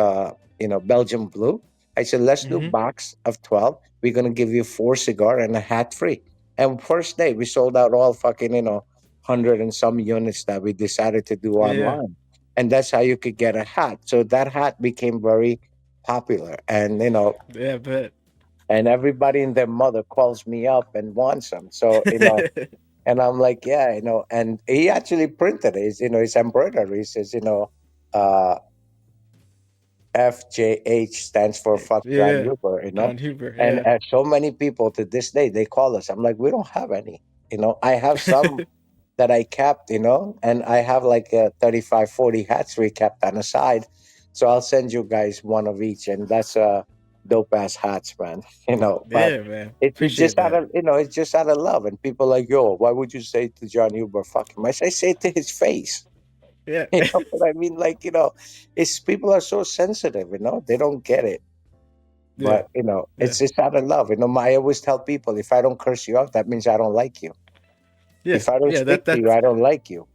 Belgian blue. I said, let's do Hmm. box of 12. We're gonna give you 4 cigar and a hat free. And first day we sold out all fucking, 100 and some units that we decided to do Yeah. online. And that's how you could get a hat. So that hat became very popular. And Yeah, but and everybody and their mother calls me up and wants them. So, and I'm like, yeah, and he actually printed it. His embroidery says, uh, FJH stands for fuck John yeah. Huber. John Huber. And Yeah. so many people to this day, they call us. I'm like, we don't have any. I have some that I kept, and I have like 35, 40 hats we kept on the side. So I'll send you guys one of each. And that's dope ass hats, man, but Yeah, man. it's Appreciate just out that. of, it's just out of love. And people like, yo, why would you say to John Huber, fuck him? say it to his face. Yeah. You know what I mean? Like, it's people are so sensitive, they don't get it. Yeah. But, Yeah. it's just out of love. I always tell people if I don't curse you out, that means I don't like you. Yeah. If I don't Yeah. speak to you, I don't like you.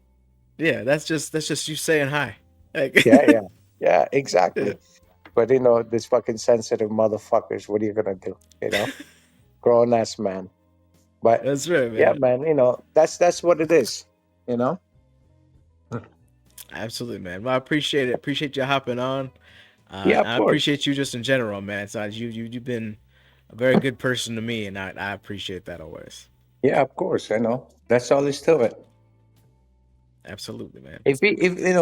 Yeah. That's just you saying hi. Like, Yeah, yeah. Yeah, yeah. exactly. But, this fucking sensitive motherfuckers, what are you going to do? Grown ass man. But That's right, yeah, man. man, that's what it is, you know? Absolutely, man. Well, I appreciate it. Appreciate you hopping on. Yeah, of I course. appreciate you just in general, man. So you've been a very good person to me, and I appreciate that always. Yeah, of course. I know. That's all is to it. Absolutely, man. If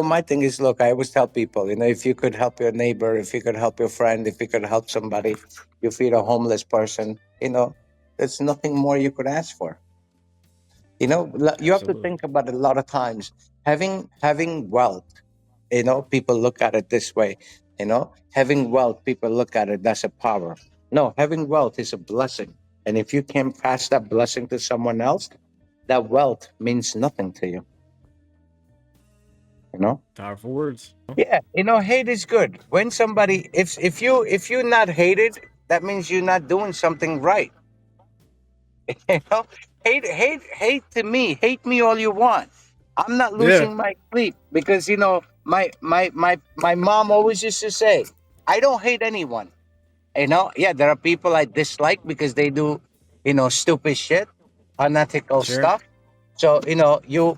my thing is, look, I always tell people, if you could help your neighbor, if you could help your friend, if you could help somebody, you feed a homeless person, there's nothing more you could ask for. You have to Absolutely. think about it a lot of times. Having wealth, people look at it this way. Having wealth, people look at it that's a power. No, having wealth is a blessing, and if you can pass that blessing to someone else, that wealth means nothing to you. You know. Powerful words. Yeah, hate is good. When somebody, if you're not hated, that means you're not doing something right. You know, hate to me. Hate me all you want. I'm not Yeah. losing my sleep because my mom always used to say, I don't hate anyone. Yeah, there are people I dislike because they do, stupid shit, unethical Sure. stuff. So,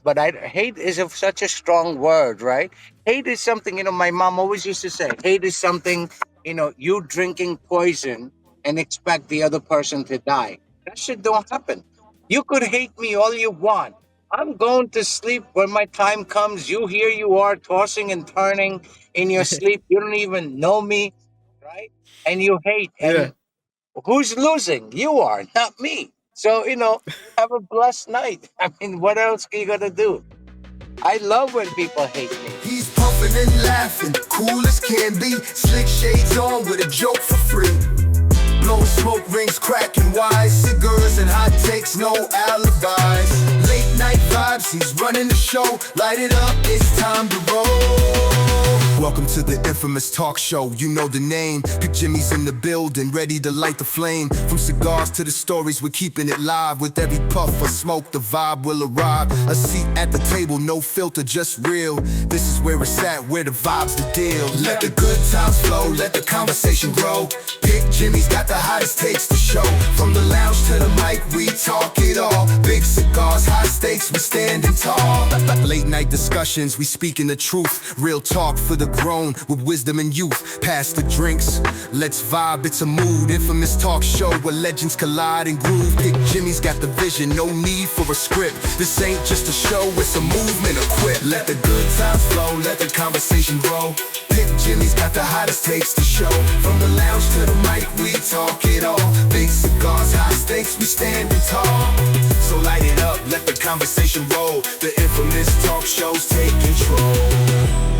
but hate is such a strong word, right? Hate is something, my mom always used to say, hate is something, you drinking poison and expect the other person to die. That shit don't happen. You could hate me all you want. I'm going to sleep when my time comes. Here you are tossing and turning in your sleep. You don't even know me, right? And you hate. Yeah. And who's losing? You are, not me. So, have a blessed night. I mean, what else are you going to do? I love when people hate me. He's puffing and laughing, cool as can be. Slick shades on with a joke for free. Blowing smoke rings, cracking wise. Cigars and hot takes, no alibis. Late night vibes, he's running the show. Light it up, it's time to roll. Welcome to the infamous talk show, you know the name. Pick Jimi's in the building, ready to light the flame. From cigars to the stories, we're keeping it live. With every puff of smoke, the vibe will arrive. A seat at the table, no filter, just real. This is where it's at, where the vibe's the deal. Let the good times flow, let the conversation grow. Pick Jimi's got the hottest takes to show. From the lounge to the mic, we talk it all. Big cigars, high stakes, we standing tall. Late night discussions, we speaking the truth. Real talk for the grown with wisdom and youth. Pass the drinks, let's vibe, it's a mood. Infamous talk show where legends collide and groove. Pick Jimi's got the vision, no need for a script. This ain't just a show, it's a movement equipped. Let the good times flow, let the conversation roll. Pick Jimi's got the hottest takes to show. From the lounge to the mic, we talk it all. Big cigars, high stakes, we standing tall. So light it up, let the conversation roll. The infamous talk shows take control.